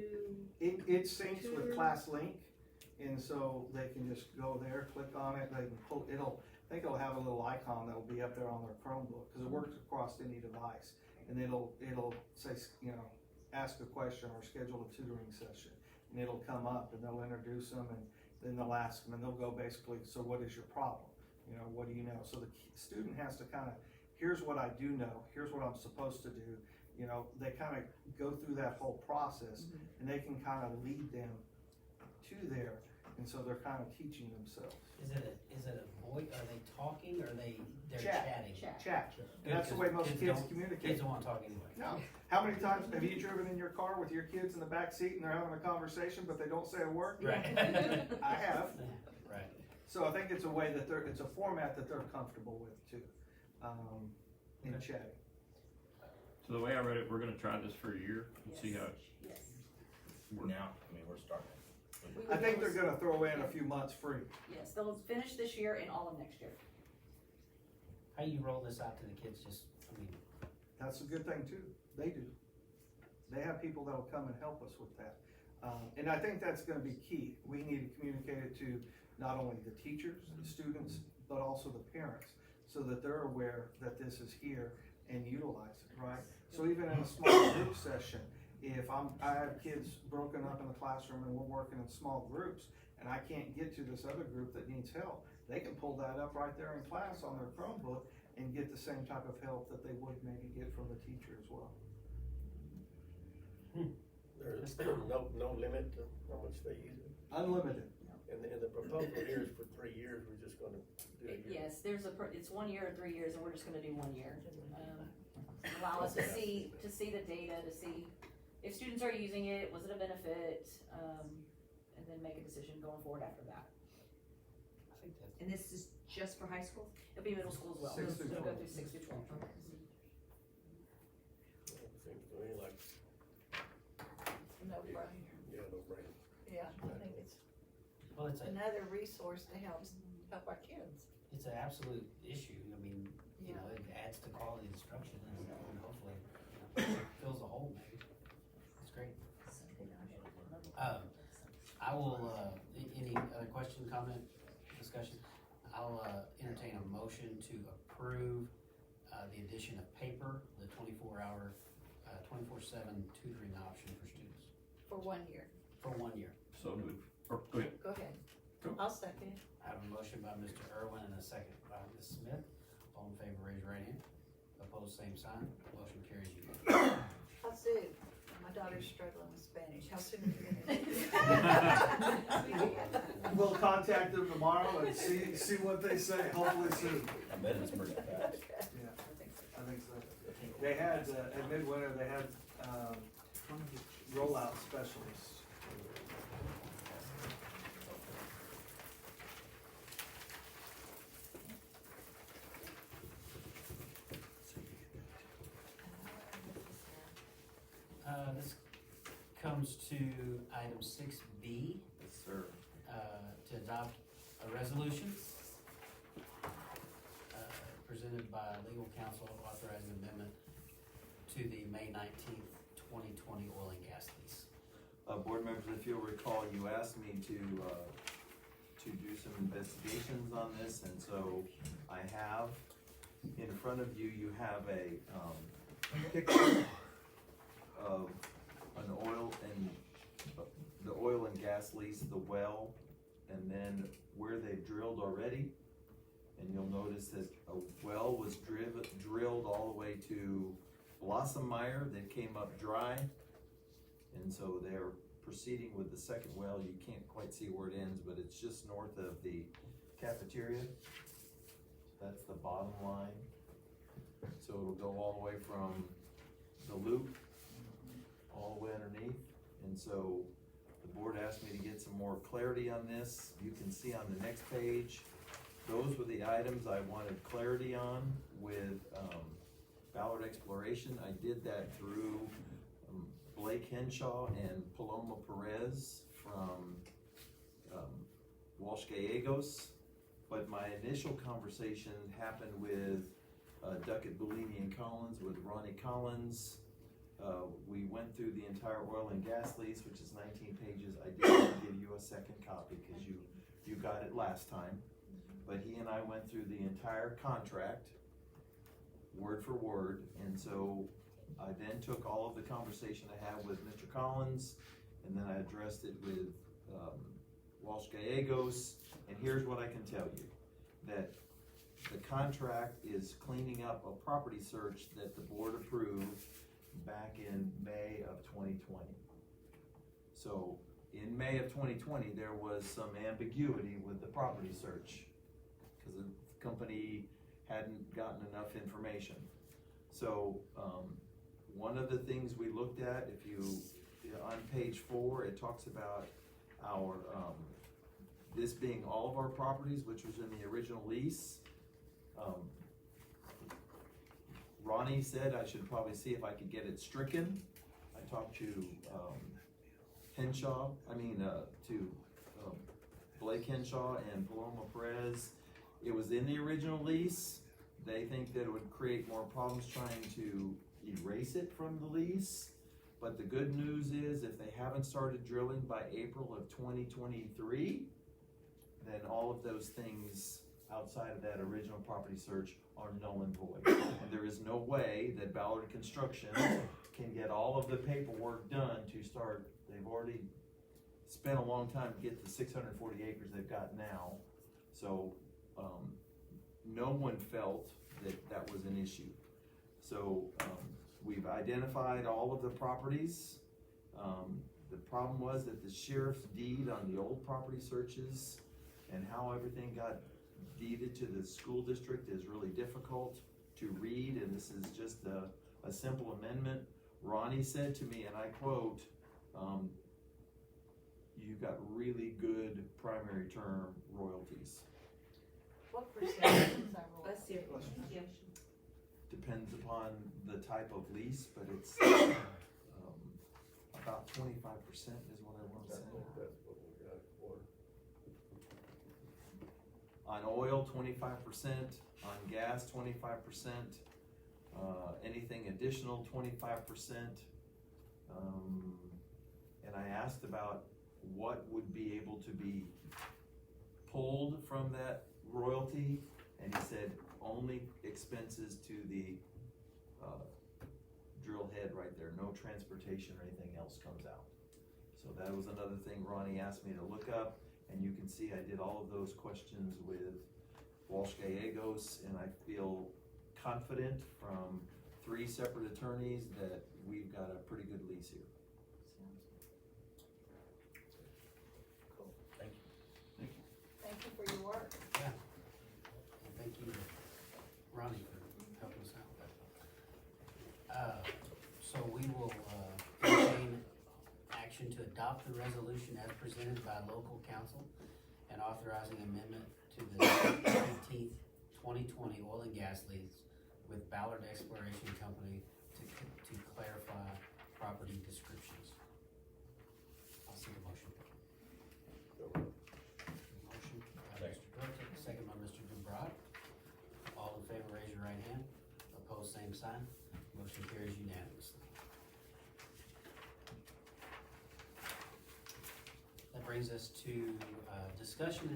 it syncs with ClassLink, and so they can just go there, click on it, they can pull, I think it'll have a little icon that'll be up there on their Chromebook, because it works across any device. And it'll say, you know, ask a question or schedule a tutoring session. And it'll come up and they'll introduce them, and then they'll ask them, and they'll go basically, so what is your problem? You know, what do you know? So the student has to kind of, here's what I do know, here's what I'm supposed to do. You know, they kind of go through that whole process, and they can kind of lead them to there. And so they're kind of teaching themselves. Is it a voice? Are they talking, or they're chatting? Chat. And that's the way most kids communicate. Kids don't want to talk anyway. No. How many times have you driven in your car with your kids in the back seat and they're having a conversation but they don't say a word? Right. I have. Right. So I think it's a way that it's a format that they're comfortable with too, in chatting. So the way I read it, we're gonna try this for a year and see how it works. Now, I mean, we're starting. I think they're gonna throw in a few months free. Yes, they'll finish this year and all of next year. How you roll this out to the kids? Just, I mean, That's a good thing too. They do. They have people that'll come and help us with that. And I think that's gonna be key. We need to communicate it to not only the teachers, the students, but also the parents, so that they're aware that this is here and utilize it, right? So even in a small group session, if I have kids broken up in the classroom and we're working in small groups, and I can't get to this other group that needs help, they can pull that up right there in class on their Chromebook and get the same type of help that they would maybe get from the teacher as well. There's no limit to how much they use it? Unlimited. And the proposal here is for 3 years, we're just gonna do a year? Yes, it's 1 year or 3 years, and we're just gonna do 1 year. Allow us to see the data, to see if students are using it, was it a benefit, and then make a decision going forward after that. And this is just for high school? It'll be middle school as well. 6 through It'll go 12. through 6 through 12. Seems to me like, No brainer. yeah, no brainer. Yeah, I think it's Well, it's another resource to help our kids. it's an absolute issue. I mean, you know, it adds to quality instruction and hopefully fills a hole maybe. It's great. I will, any other question, comment, discussion? I'll entertain a motion to approve the addition of paper, the 24-hour, 24/7 tutoring option for students For 1 year. for 1 year. So moved. Or, go ahead. Go ahead. Go. I'll second it. I have a motion by Mr. Irwin and a second by Ms. Smith. All in favor, raise your right hand. Opposed, same sign. Motion carries unanimously. How soon? My daughter's struggling with Spanish. How soon are you gonna do? We'll contact them tomorrow and see what they say, hopefully soon. I bet it's pretty fast. Yeah, I think so. They had, at Midwinter, they had, rollout specialists. This comes to item 6B. Yes, sir. To adopt a resolution presented by legal counsel authorizing amendment to the May 19th, 2020 oil and gas lease. Board members, if you'll recall, you asked me to do some investigations on this, and so I have. In front of you, you have a picture of an the oil and gas lease, the well, and then where they've drilled already. And you'll notice that a well was drilled all the way to Blossom Mire that came up dry. And so they're proceeding with the second well. You can't quite see where it ends, but it's just north of the cafeteria. That's the bottom line. So it'll go all the way from the loop all the way underneath. And so the board asked me to get some more clarity on this. You can see on the next page, those were the items I wanted clarity on with Ballard Exploration. I did that through Blake Henshaw and Paloma Perez from Walsh Gallegos. But my initial conversation happened with Duckett, Bellini, and Collins, with Ronnie Collins. We went through the entire oil and gas lease, which is 19 pages. I did want to give you a second copy because you got it last time. But he and I went through the entire contract, word for word, and so I then took all of the conversation I had with Mr. Collins, and then I addressed it with Walsh Gallegos, and here's what I can tell you, that the contract is cleaning up a property search that the board approved back in May of 2020. So in May of 2020, there was some ambiguity with the property search because the company hadn't gotten enough information. So one of the things we looked at, if you, on page 4, it talks about our, this being all of our properties, which was in the original lease. Ronnie said I should probably see if I could get it stricken. I talked to Blake Henshaw and Paloma Perez. It was in the original lease. They think that it would create more problems trying to erase it from the lease. but the good news is if they haven't started drilling by April of 2023, then all of those things outside of that original property search are null and void. And there is no way that Ballard Construction can get all of the paperwork done to start. They've already spent a long time to get the 640 acres they've got now. So no one felt that that was an issue. So we've identified all of the properties. The problem was that the sheriff's deed on the old property searches and how everything got deeded to the school district is really difficult to read, and this is just a simple amendment. Ronnie said to me, and I quote, you got really good primary term royalties. What percentage is that roll? Let's see your question. Yeah. Depends upon the type of lease, but it's about 25% is what I want to say. That's what we got for. On oil, 25%, on gas, 25%, anything additional, 25%. And I asked about what would be able to be pulled from that royalty, and he said only expenses to the drill head right there, no transportation or anything else comes out. So that was another thing Ronnie asked me to look up, and you can see I did all of those questions with Walsh Gallegos, and I feel confident from 3 separate attorneys that we've got a pretty good lease here. Thank you. Thank you for your work. Yeah. And thank you, Ronnie, for helping us out with that. So we will entertain action to adopt the resolution as presented by local council and authorizing amendment to the 19th, 2020 oil and gas lease with Ballard Exploration Company to clarify property descriptions. I'll see the motion. Motion by Mr. Burton, second by Mr. Dubrod. All in favor, raise your right hand. Opposed, same sign. Motion carries unanimously. That brings us to discussion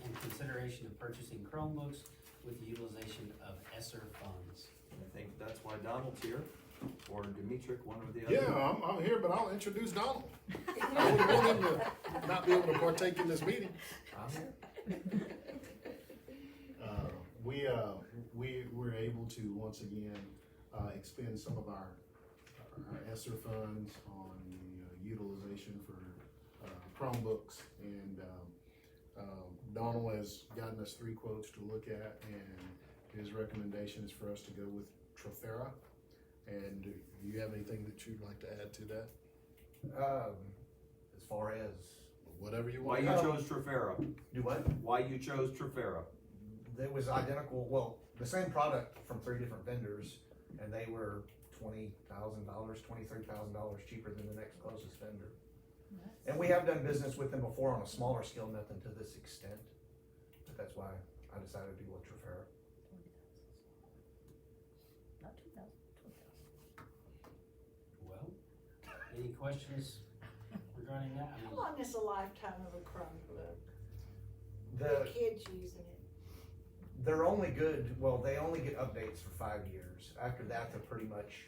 and consideration of purchasing Chromebooks with the utilization of ESSER funds. And I think that's why Donald's here, or Dimitri, one or the other. Yeah, I'm here, but I'll introduce Donald. I wouldn't want him to not be able to partake in this meeting. I'm here. We're able to once again expend some of our ESSER funds on the utilization for Chromebooks, and Donald has gotten us 3 quotes to look at, and his recommendation is for us to go with Trafera. And do you have anything that you'd like to add to that? As far as whatever you Why want. you chose Trafera? do what? Why you chose Trafera? It was identical. Well, the same product from 3 different vendors, and they were $20,000, $23,000 cheaper than the next closest vendor. And we have done business with them before on a smaller scale, nothing to this extent. But that's why I decided to go with Trafera. Not 2,000, 20,000. Well, any questions regarding that? I How mean, long is the lifetime of a Chromebook? The Kids using it. They're only good, well, they only get updates for 5 years. After that, they're pretty much,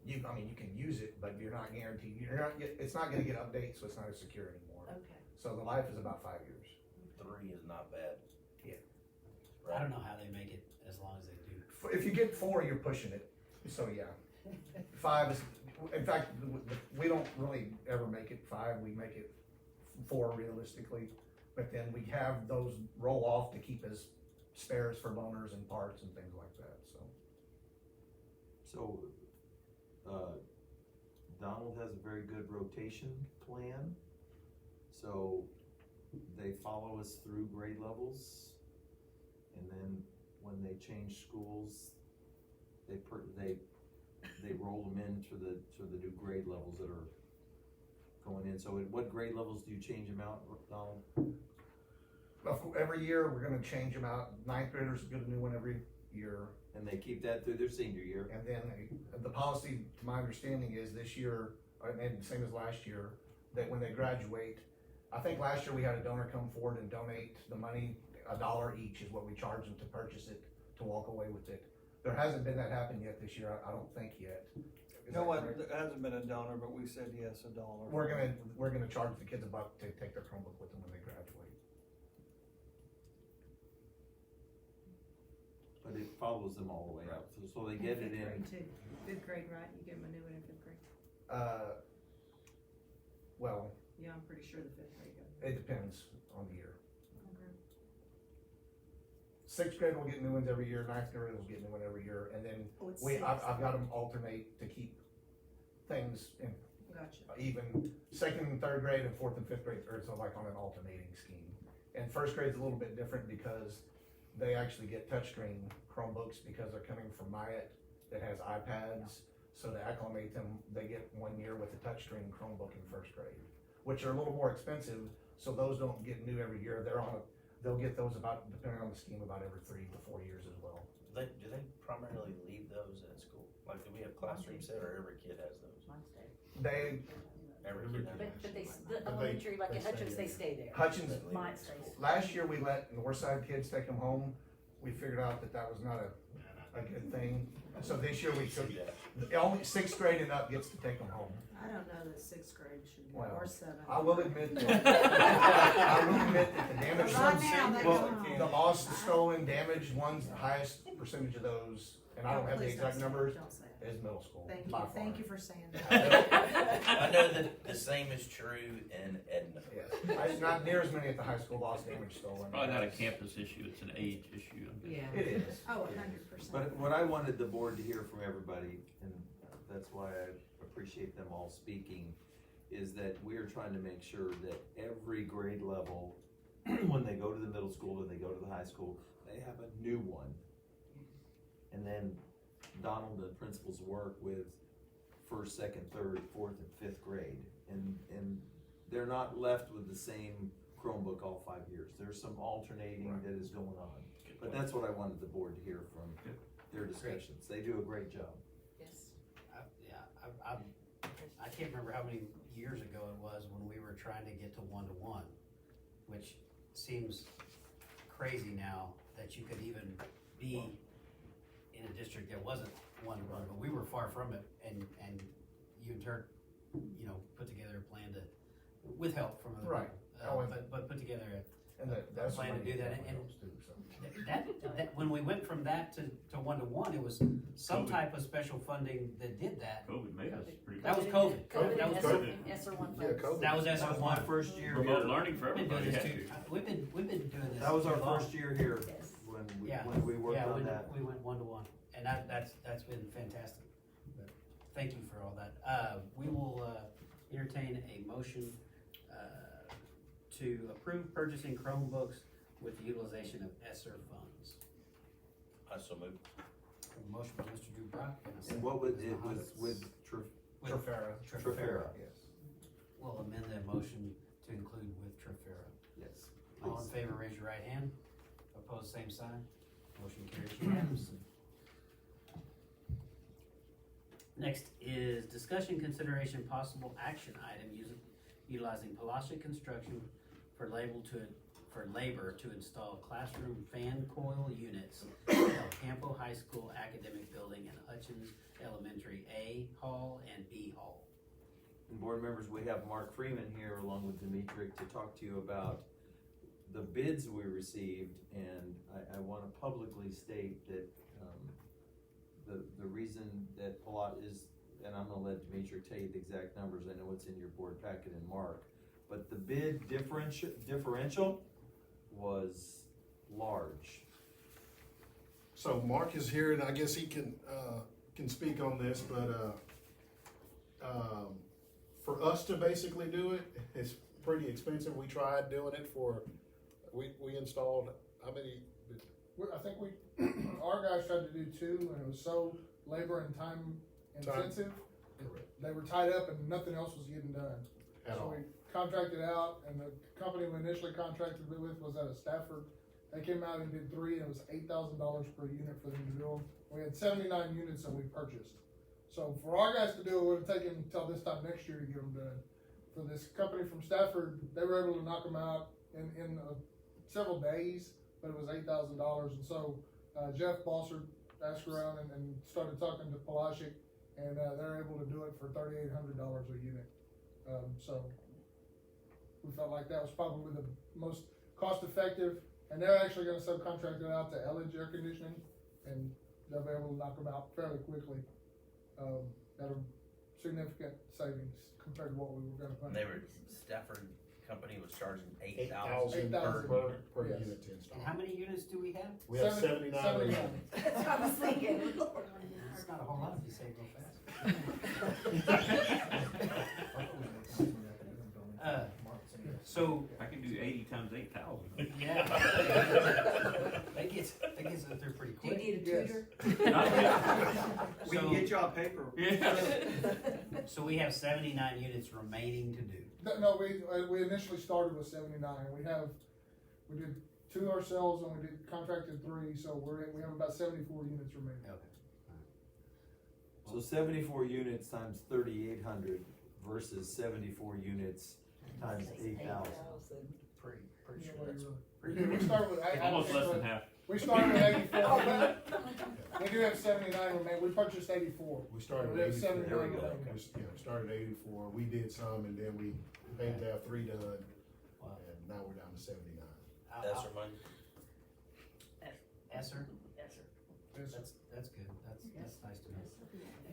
you can use it, but you're not guaranteed, it's not gonna get updates, so it's not as secure anymore. Okay. So the life is about 5 years. 3 is not bad. Yeah. I don't know how they make it as long as they do. If you get 4, you're pushing it, so yeah. 5 is, in fact, we don't really ever make it 5, we make it 4 realistically. But then we have those roll off to keep as spares for loaners and parts and things like that, so. So, Donald has a very good rotation plan. So they follow us through grade levels, and then when they change schools, they roll them into the new grade levels that are going in. So at what grade levels do you change them out, Donald? Every year, we're gonna change them out. 9th graders get a new one every year. And they keep that through their senior year. And then the policy, to my understanding, is this year, and same as last year, that when they graduate, I think last year we had a donor come forward and donate the money, $1 each is what we charge them to purchase it, to walk away with it. There hasn't been that happen yet this year, I don't think yet. Is No that one, correct? there hasn't been a donor, but we said yes, $1. We're gonna charge the kids $1 to take their Chromebook with them when they graduate. But it follows them all the way up, so they get it in. Fifth grade, right? You give them a new one in fifth grade? Well, Yeah, I'm pretty sure the fifth grade got it depends on the year. Okay. Sixth grade will get new ones every year, ninth grade will get new one every year, and then Oh, it's I've got them alternate to keep things in Gotcha. even second and third grade and fourth and fifth grade, or so like on an alternating scheme. And first grade's a little bit different because they actually get touchscreen Chromebooks because they're coming from Myatt that has iPads. So to acclimate them, they get 1 year with a touchscreen Chromebook in first grade, which are a little more expensive. So those don't get new every year. They'll get those about, depending on the scheme, about every 3 to 4 years as well. Do they primarily leave those at school? Like, do we have classrooms there, or every kid has those? Every kid has But those. the elementary, like at Hutchins, they stay there. Hutchins, Mine stays. last year we let Northside kids take them home. We figured out that was not a good thing. So this year we took, only sixth grade and up gets to take them home. I don't know that sixth grade should be, Well, or seventh. I will admit that, the damaged Right ones, now, they well, don't. the lost, the stolen, damaged ones, the highest percentage of those, and I don't have the Please don't exact say numbers, that, don't say that. is middle school. Thank by you, far. thank you for saying I that. know that the same is true in Edna. Yes, not near as many at the high school, lost, damaged, stolen. Probably not a campus issue, it's an age issue. Yeah. It is. Oh, 100%. But what I wanted the board to hear from everybody, and that's why I appreciate them all speaking, is that we are trying to make sure that every grade level, when they go to the middle school or they go to the high school, they have a new one. And then Donald and principals work with first, second, third, fourth, and fifth grade. And they're not left with the same Chromebook all 5 years. There's some alternating that is going on. But that's what I wanted the board to hear from their discussions. They do a great job. Yes. I can't remember how many years ago it was when we were trying to get to one-to-one, which seems crazy now that you could even be in a district that wasn't one-to-one, but we were far from it, and you in turn, put together a plan to, with help from other Right. people, but put together And a that's plan to money do that, that and helps too, so. that, when we went from that to one-to-one, it was some COVID. type of special funding that did that. COVID made us pretty. That was COVID. That was COVID. ESSER one Yeah, funds. COVID. That was That was my SR1. first year Remote here. learning for We've been doing everybody this had too. to. We've been doing this. That was our too long. first year here Yes. when we worked on that. We went one-to-one, and that's been fantastic. Thank you for all that. We will, entertain a motion, to approve purchasing Chromebooks with the utilization of ESSER funds. I so moved. A motion by Mr. Dubrock and a And second what was by it Mr. was Hodges. with Trafera. Trafera. Yes. We'll amend that motion to include with Trafera. Yes, All in please. favor, raise your right hand. Opposed, same sign. Motion carries unanimously. Next is discussion, consideration, possible action item utilizing Palacia Construction for labor to install classroom fan coil units at El Campo High School Academic Building and Hutchins Elementary A Hall and B Hall. And board members, we have Mark Freeman here along with Dimitri to talk to you about the bids we received, and I wanna publicly state that, the reason that Palat is, and I'm gonna let Dimitri tell you the exact numbers, I know it's in your board packet and Mark, but the bid differential was large. So Mark is here, and I guess he can speak on this, but, for us to basically do it, it's pretty expensive. We tried doing it we installed, how many? I think our guys tried to do 2, and it was so labor and time intensive. They were tied up and nothing else was getting done. At all. So we contracted out, and the company we initially contracted with was out of Stafford. They came out and did 3, and it was $8,000 per unit for them to build. We had 79 units that we purchased. So for our guys to do it, it would've taken until this time next year to get them done. For this company from Stafford, they were able to knock them out in several days, but it was $8,000. And so, Jeff Bossert asked around and started talking to Pelagic, and, they're able to do it for $3,800 a unit. So we felt like that was probably the most cost effective, and they're actually gonna subcontract it out to Elledge Air Conditioning, and they'll be able to knock them out fairly quickly. At a significant savings compared to what we were gonna And pay. they were, Stafford Company was charging $8,000 $8,000 per Yes. unit to install. And how many units do we have? We have 79 remaining. That's what I was thinking. It's not a whole lot if you say it real fast. So, I can do 80 times 8,000. yeah. That gets up there pretty Do you quick. need a tutor? We can get y'all paper. So we have 79 units remaining to do. No, we initially started with 79. We did 2 ourselves and we did contracted 3, so we have about 74 units remaining. Okay. So 74 units times 3,800 versus 74 units times 8,000. Pretty sure Yeah, that's we started with, Almost less than half. we started with 84. We do have 79 remaining. We purchased 84. We started We at have 84. 79 There we go. remaining. We started at 84, we did some, and then we paid to have 3 done, Wow. and now we're down to 79. That's our money. Esser? Yes. That's good. That's nice to know.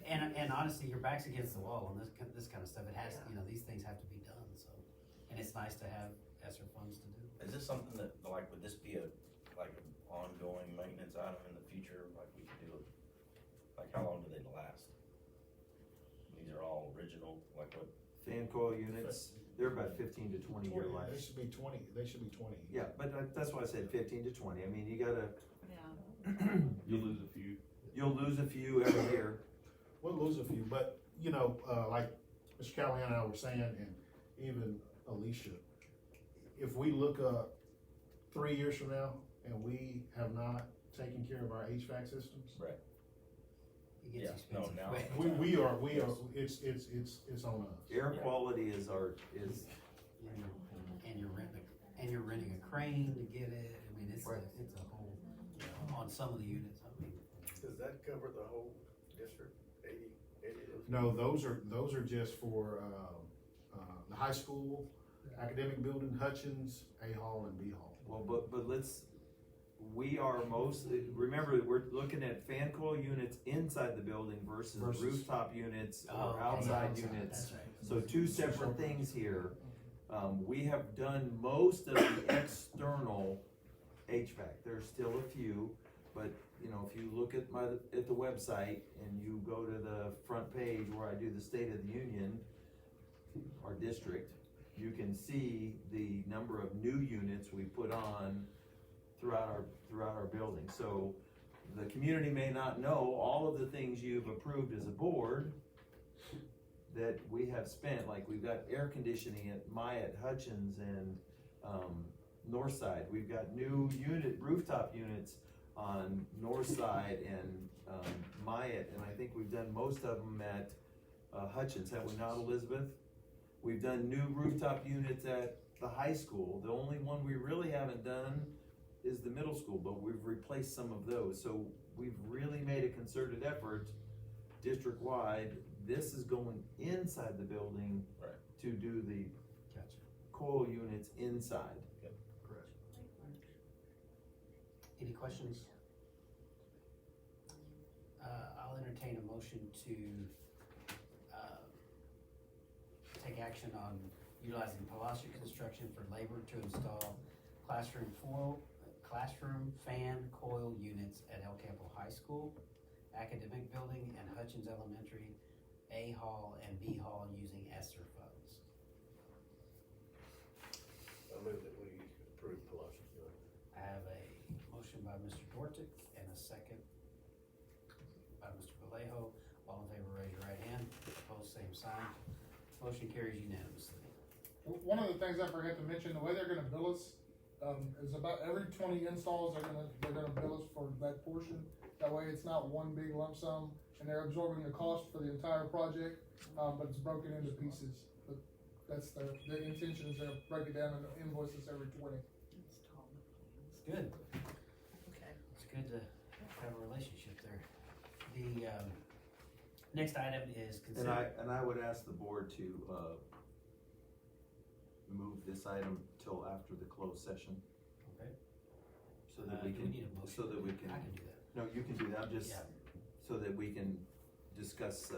And honestly, your back's against the wall on this kind of stuff. It has, these things have to be done, so. And it's nice to have ESSER funds to do. Is this something that, like, would this be an ongoing maintenance item in the future, like we could do, like, how long do they last? These are all original, like what? Fan coil units, they're about 15 to 20 year life. They should be 20, they should be 20. Yeah, but that's why I said 15 to 20. I mean, you gotta, You'll lose a few. you'll lose a few every year. We'll lose a few, but, like Mr. Callahan and I were saying, and even Alicia, if we look up 3 years from now and we have not taken care of our HVAC systems, Right. It gets expensive. now. we are, it's on us. Air quality is And you're renting a crane to get it. I mean, it's a whole, on some of the units, I mean. Does that cover the whole district, 80 of those? No, those are just for, the high school, academic building, Hutchins, A Hall and B Hall. Well, but we are mostly, remember, we're looking at fan coil units inside the building versus rooftop units or outside units. That's right. So 2 separate things here. We have done most of the external HVAC. There's still a few, but if you look at the website and you go to the front page where I do the State of the Union, our district, you can see the number of new units we put on throughout our building. So the community may not know all of the things you've approved as a board that we have spent, like we've got air conditioning at Myatt, Hutchins, and Northside. We've got new rooftop units on Northside and Myatt, and I think we've done most of them at Hutchins, have we not, Elizabeth? We've done new rooftop units at the high school. The only one we really haven't done is the middle school, but we've replaced some of those. So we've really made a concerted effort district-wide. This is going inside the building to do the coil units inside. Correct. Any questions? I'll entertain a motion to take action on utilizing Pelagic Construction for labor to install classroom fan coil units at El Campo High School, Academic Building, and Hutchins Elementary, A Hall and B Hall using ESSER funds. I move that we approve Pelagic. I have a motion by Mr. Dortic and a second by Mr. Vallejo. All in favor, raise your right hand. Opposed, same sign. Motion carries unanimously. One of the things I forgot to mention, the way they're gonna bill us, is about every 20 installs, they're gonna bill us for that portion. That way it's not one big lump sum and they're absorbing the cost for the entire project, but it's broken into pieces. But that's the intention is to break it down into invoices every 20. It's good. Okay. It's good to have a relationship there. The, next item is consider. And I would ask the board to, move this item till after the closed session. Okay. So that Do we need a motion? so that we can. I can do that. No, you can do that, I'm just, Yeah. so that we can discuss,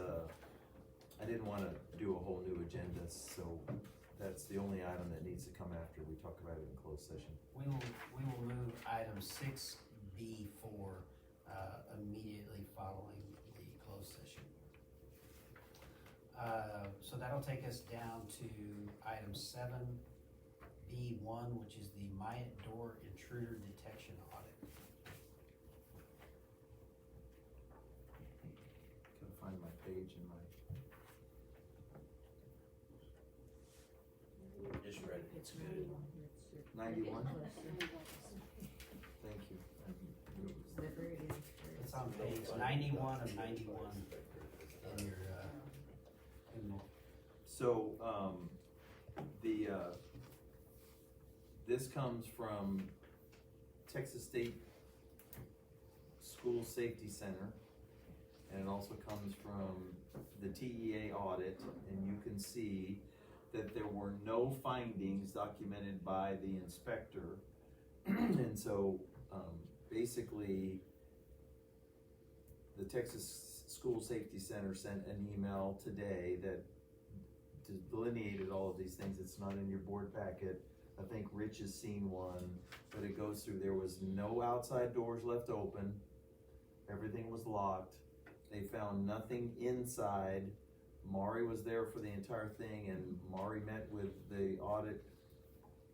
I didn't wanna do a whole new agenda, so that's the only item that needs to come after we talk about it in closed session. We will move item 6B4, immediately following the closed session. So that'll take us down to item 7B1, which is the Myatt door intruder detection audit. Gotta find my page in my. Just read it, it's good. 91? Thank you. It's on page 91 of 91 in your, So, this comes from Texas State School Safety Center, and it also comes from the TEA audit, and you can see that there were no findings documented by the inspector. And so, basically, the Texas School Safety Center sent an email today that delineated all of these things. It's not in your board packet. I think Rich has seen one, but it goes through, there was no outside doors left open. Everything was locked. They found nothing inside. Maury was there for the entire thing, and Maury met with the audit,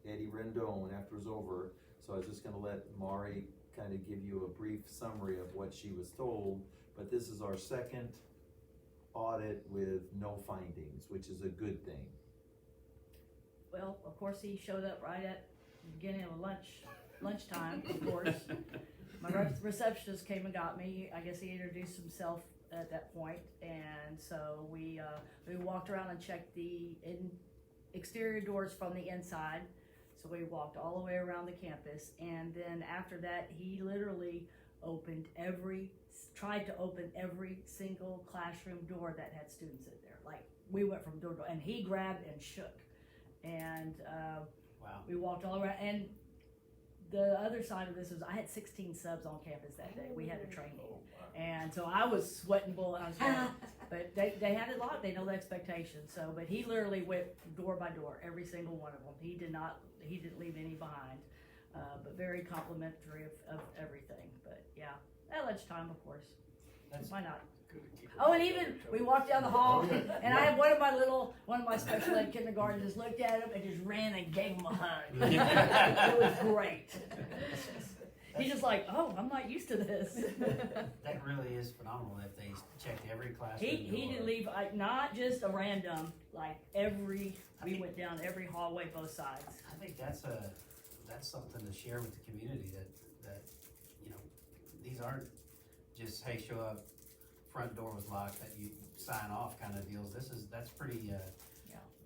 Eddie Rendon, after it was over. So I was just gonna let Maury kind of give you a brief summary of what she was told, but this is our second audit with no findings, which is a good thing. Well, of course, he showed up right at the beginning of lunchtime, of course. My receptionist came and got me. I guess he introduced himself at that point, and so we walked around and checked the exterior doors from the inside. So we walked all the way around the campus, and then after that, he literally tried to open every single classroom door that had students in there. Like, we went from door to door, and he grabbed and shook. And wow. We walked all around, and the other side of this was I had 16 subs on campus that day. We had a training, and so I was sweating bullets. But they had it locked. They know the expectation. So, but he literally went door by door, every single one of them. He didn't leave any behind. But very complimentary of everything. But yeah, at lunchtime, of course. Why not? Oh, and even we walked down the hall, and I had one of my special ed kindergarten just looked at him and just ran and gave him a hug. It was great. He's just like, oh, I'm not used to this. That really is phenomenal if they checked every classroom. He didn't leave, not just a random, like we went down every hallway, both sides. I think that's something to share with the community that you know, these aren't just, hey, show up, front door was locked, that you sign off kind of deals. That's pretty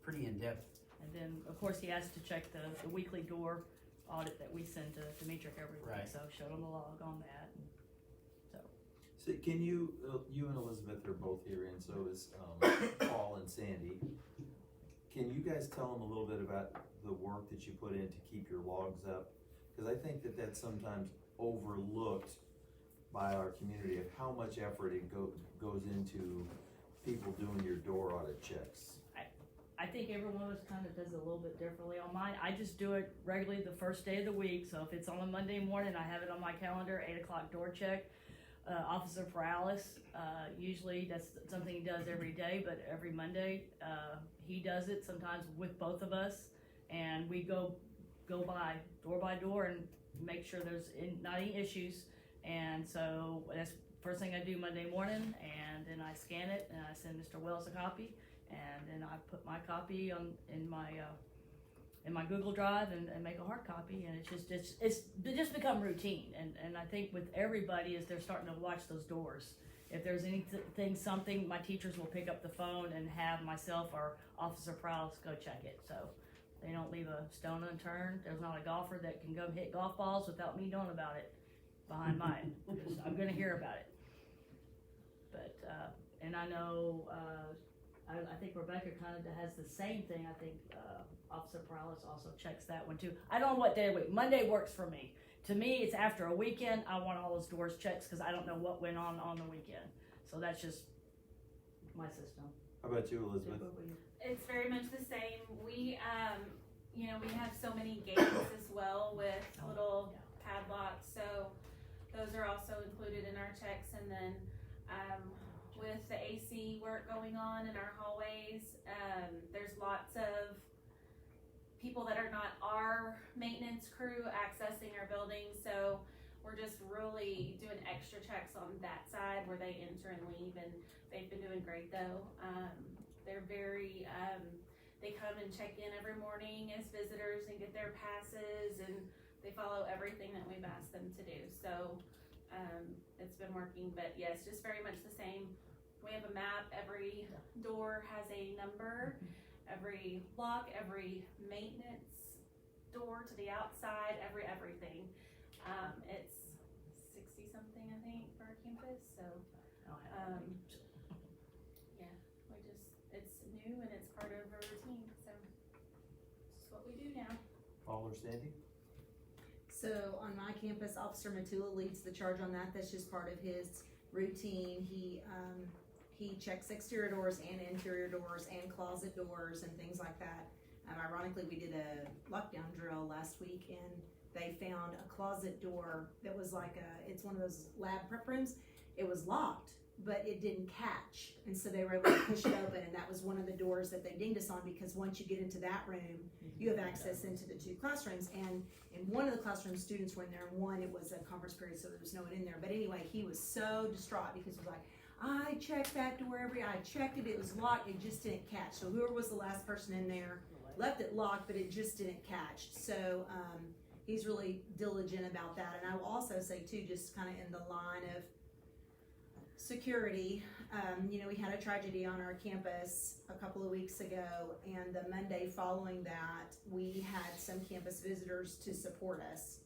pretty in depth. And then of course he asked to check the weekly door audit that we send to Demetric every week. Right. So showed him the log on that. And so Can you and Elizabeth are both here, and so is Paul and Sandy. Can you guys tell them a little bit about the work that you put in to keep your logs up? Because I think that that's sometimes overlooked by our community of how much effort it goes into people doing your door audit checks. I think every one of us kind of does it a little bit differently. On mine, I just do it regularly the first day of the week. So if it's on a Monday morning, I have it on my calendar, 8 o'clock door check. Officer Paralis, usually that's something he does every day, but every Monday, he does it sometimes with both of us. And we go by door and make sure there's not any issues. And so that's the first thing I do Monday morning, and then I scan it and I send Mr. Wells a copy, and then I put my copy in my in my Google Drive and make a hard copy, and it's just become routine, and I think with everybody as they're starting to watch those doors, if there's something, my teachers will pick up the phone and have myself or Officer Prowse go check it, so they don't leave a stone unturned. There's not a golfer that can go hit golf balls without me knowing about it behind mine, because I'm gonna hear about it. But, and I know, I think Rebecca kind of has the same thing. I think Officer Perales also checks that one too. I don't know what day of the week. Monday works for me. To me, it's after a weekend. I want all those doors checked because I don't know what went on the weekend. So that's just my system. How about you, Elizabeth? It's very much the same. We, we have so many gates as well with little padlocks. So those are also included in our checks. And then with the AC work going on in our hallways, there's lots of people that are not our maintenance crew accessing our building. So we're just really doing extra checks on that side where they enter and leave, and they've been doing great though. They're very, they come and check in every morning as visitors and get their passes, and they follow everything that we've asked them to do. So it's been working, but yes, just very much the same. We have a map. Every door has a number. Every lock, every maintenance door to the outside, everything. It's 60 something, I think, for our campus. So, yeah, it's new and it's part of our routine. So, this is what we do now. Paul or Sandy? So on my campus, Officer Matula leads the charge on that. That's just part of his routine. He checks exterior doors and interior doors and closet doors and things like that. Ironically, we did a lockdown drill last week, and they found a closet door that was like it's one of those lab prep rooms. It was locked, but it didn't catch, and so they were able to push it open, and that was one of the doors that they dinged us on, because once you get into that room, you have access into the two classrooms, and in one of the classrooms, students were in there, and one, it was a conference period, so there was no one in there. But anyway, he was so distraught because he was like, I checked that door I checked it, it was locked, it just didn't catch. So whoever was the last person in there left it locked, but it just didn't catch. So he's really diligent about that. And I will also say too, just kind of in the line of security, we had a tragedy on our campus a couple of weeks ago, and the Monday following that, we had some campus visitors to support us.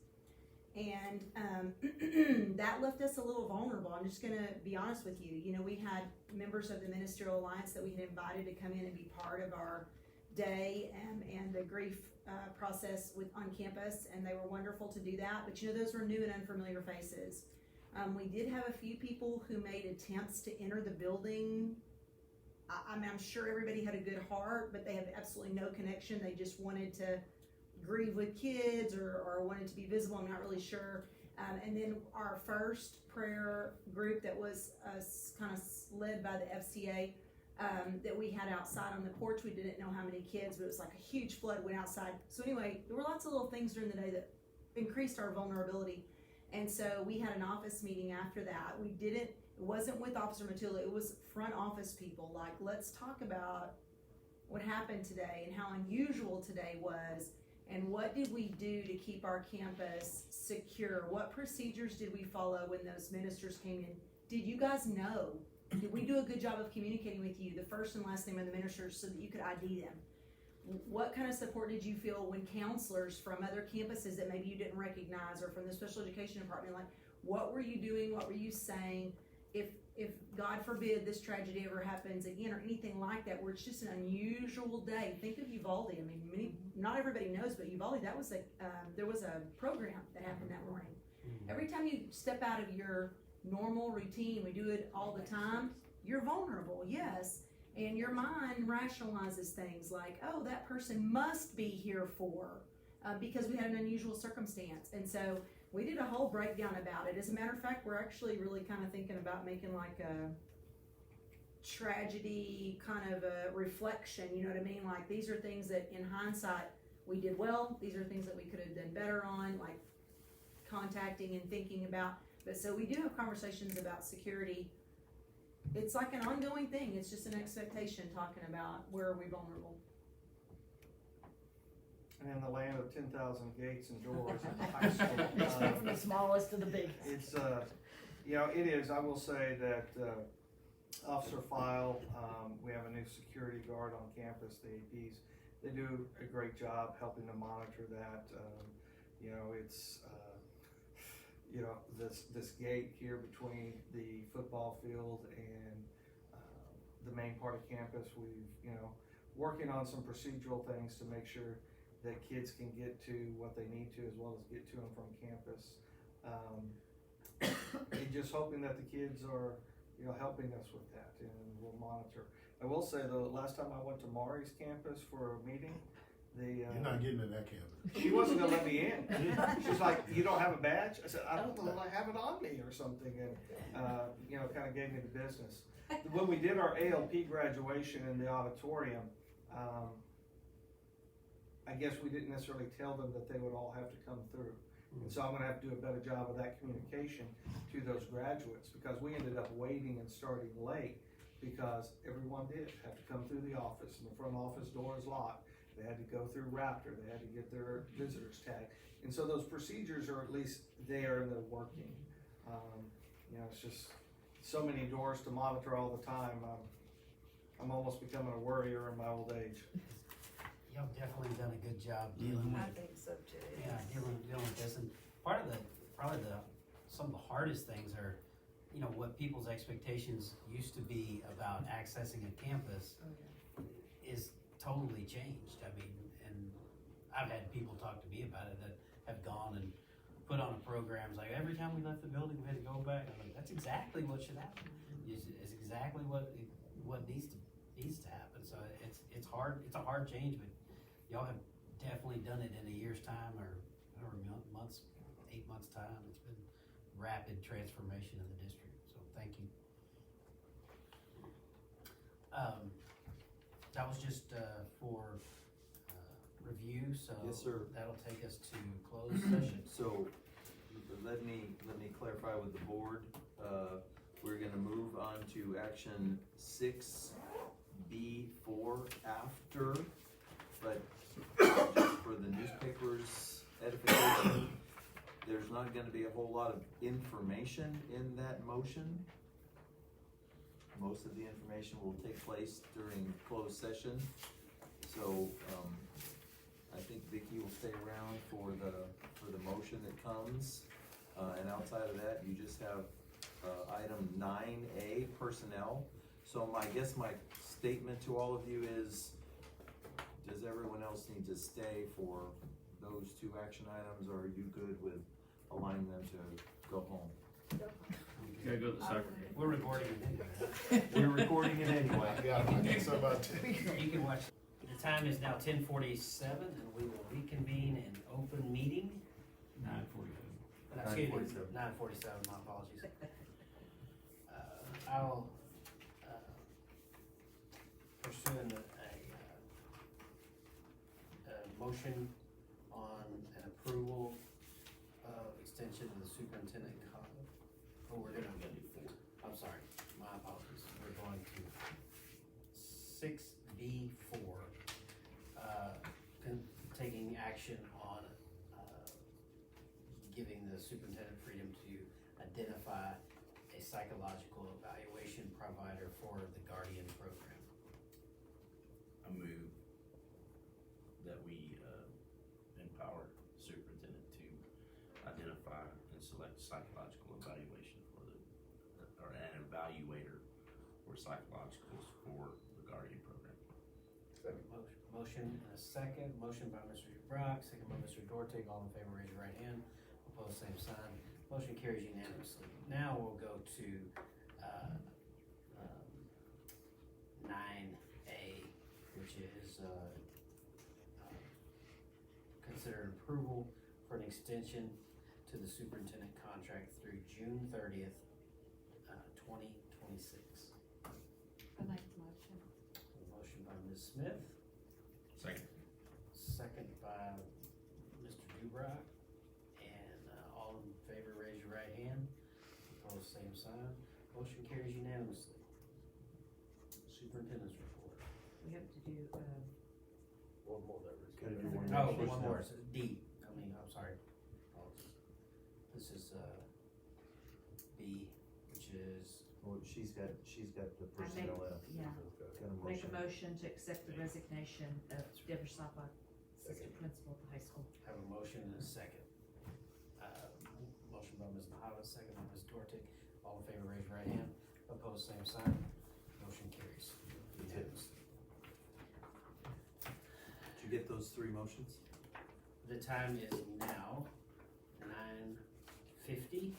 And that left us a little vulnerable. I'm just gonna be honest with you. We had members of the Ministerial Alliance that we had invited to come in and be part of our day and the grief process on campus, and they were wonderful to do that. But those were new and unfamiliar faces. We did have a few people who made attempts to enter the building. I'm sure everybody had a good heart, but they have absolutely no connection. They just wanted to grieve with kids or wanted to be visible. I'm not really sure. And then our first prayer group that was kind of led by the FCA that we had outside on the porch. We didn't know how many kids, but it was like a huge flood went outside. So anyway, there were lots of little things during the day that increased our vulnerability. And so we had an office meeting after that. It wasn't with Officer Matula, it was front office people. Like, let's talk about what happened today and how unusual today was, and what did we do to keep our campus secure? What procedures did we follow when those ministers came in? Did you guys know? Did we do a good job of communicating with you, the first and last name of the ministers, so that you could ID them? What kind of support did you feel when counselors from other campuses that maybe you didn't recognize, or from the special education department, like, what were you doing? What were you saying? If God forbid this tragedy ever happens again, or anything like that, where it's just an unusual day. Think of Uvalde. I mean, not everybody knows, but Uvalde, that was there was a program that happened that morning. Every time you step out of your normal routine, we do it all the time, you're vulnerable, yes. And your mind rationalizes things like, oh, that person must be here because we had an unusual circumstance. And so we did a whole breakdown about it. As a matter of fact, we're actually really kind of thinking about making like a tragedy kind of a reflection, you know what I mean? Like, these are things that in hindsight we did well. These are things that we could have done better on, like contacting and thinking about. But so we do have conversations about security. It's like an ongoing thing. It's just an expectation, talking about where are we vulnerable. And in the land of 10,000 gates and doors in high school. It's from the smallest to the biggest. It's, it is, I will say that, Officer File, we have a new security guard on campus, the APs. They do a great job helping to monitor that. It's, this gate here between the football field and the main part of campus, we've, working on some procedural things to make sure that kids can get to what they need to as well as get to and from campus. And just hoping that the kids are, helping us with that, and we'll monitor. I will say though, last time I went to Mari's campus for a meeting, You're not getting in that campus. she wasn't gonna let me in. She's like, "You don't have a badge?" I said, "I don't know, I have it on me or something," and, kind of gave me the business. When we did our ALP graduation in the auditorium, I guess we didn't necessarily tell them that they would all have to come through. And so I'm gonna have to do a better job of that communication to those graduates, because we ended up waiting and starting late because everyone did have to come through the office, and the front office door is locked. They had to go through Raptor, they had to get their visitors tag. And so those procedures are at least there and they're working. It's just so many doors to monitor all the time. I'm almost becoming a worrier in my old age. Y'all definitely done a good job dealing with. I think so too. Yeah, dealing with this, and probably some of the hardest things are, what people's expectations used to be about accessing a campus is totally changed. I mean, and I've had people talk to me about it that have gone and put on programs like every time we left the building, we had to go back. I'm like, that's exactly what should happen. It's exactly what needs to happen. So it's hard. It's a hard change, but y'all have definitely done it in a year's time or however months, 8 months time. It's been rapid transformation in the district. So thank you. That was just for review, so Yes, sir. that'll take us to closed session. So, let me clarify with the board, we're gonna move on to action 6B4 after, but just for the newspaper's edification, there's not gonna be a whole lot of information in that motion. Most of the information will take place during closed session, so, I think Vicki will stay around for the motion that comes, and outside of that, you just have, item 9A, personnel. So my statement to all of you is, does everyone else need to stay for those two action items, or are you good with allowing them to go home? You gotta go to the soccer game. We're recording it anyway. We're recording it anyway. You can watch. The time is now 10:47, and we will reconvene in open meeting. 9:47. Excuse me, 9:47. 9:47, my apologies. I'll pursue a motion on an approval of extension of the superintendent contract. Oh, we're gonna do 4. I'm sorry, my apologies. We're going to 6B4, taking action on giving the superintendent freedom to identify a psychological evaluation provider for the Guardian program. I move that we empower the superintendent to identify and select psychological evaluation or an evaluator for psychologicals for the Guardian program. Motion and a second. Motion by Mr. Brock, second by Mr. Dortig. All in favor, raise your right hand. Opposed, same sign. Motion carries unanimously. Now we'll go to 9A, which is consider approval for an extension to the superintendent contract through June 30th, 2026. I make the motion. Motion by Ms. Smith. Second. Second by Mr. Dubrock. And all in favor, raise your right hand. Opposed, same sign. Motion carries unanimously. Superintendent's report. We have to do, One more that was. Gotta do one Oh, more. one more, so D, I'm sorry. This is, B, which is, Well, she's got the I make, personnel in. yeah, Got a make a motion. motion to accept the resignation of Deborah Sapa, assistant principal at the high school. have a motion and a second. Motion by Ms. Nahara, second by Ms. Dortick. All in favor, raise your right hand. Opposed, same sign. Motion carries. Unanimous. Did you get those three motions? The time is now 9:50,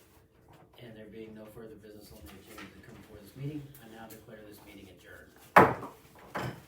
and there being no further business on the agenda to come before this meeting,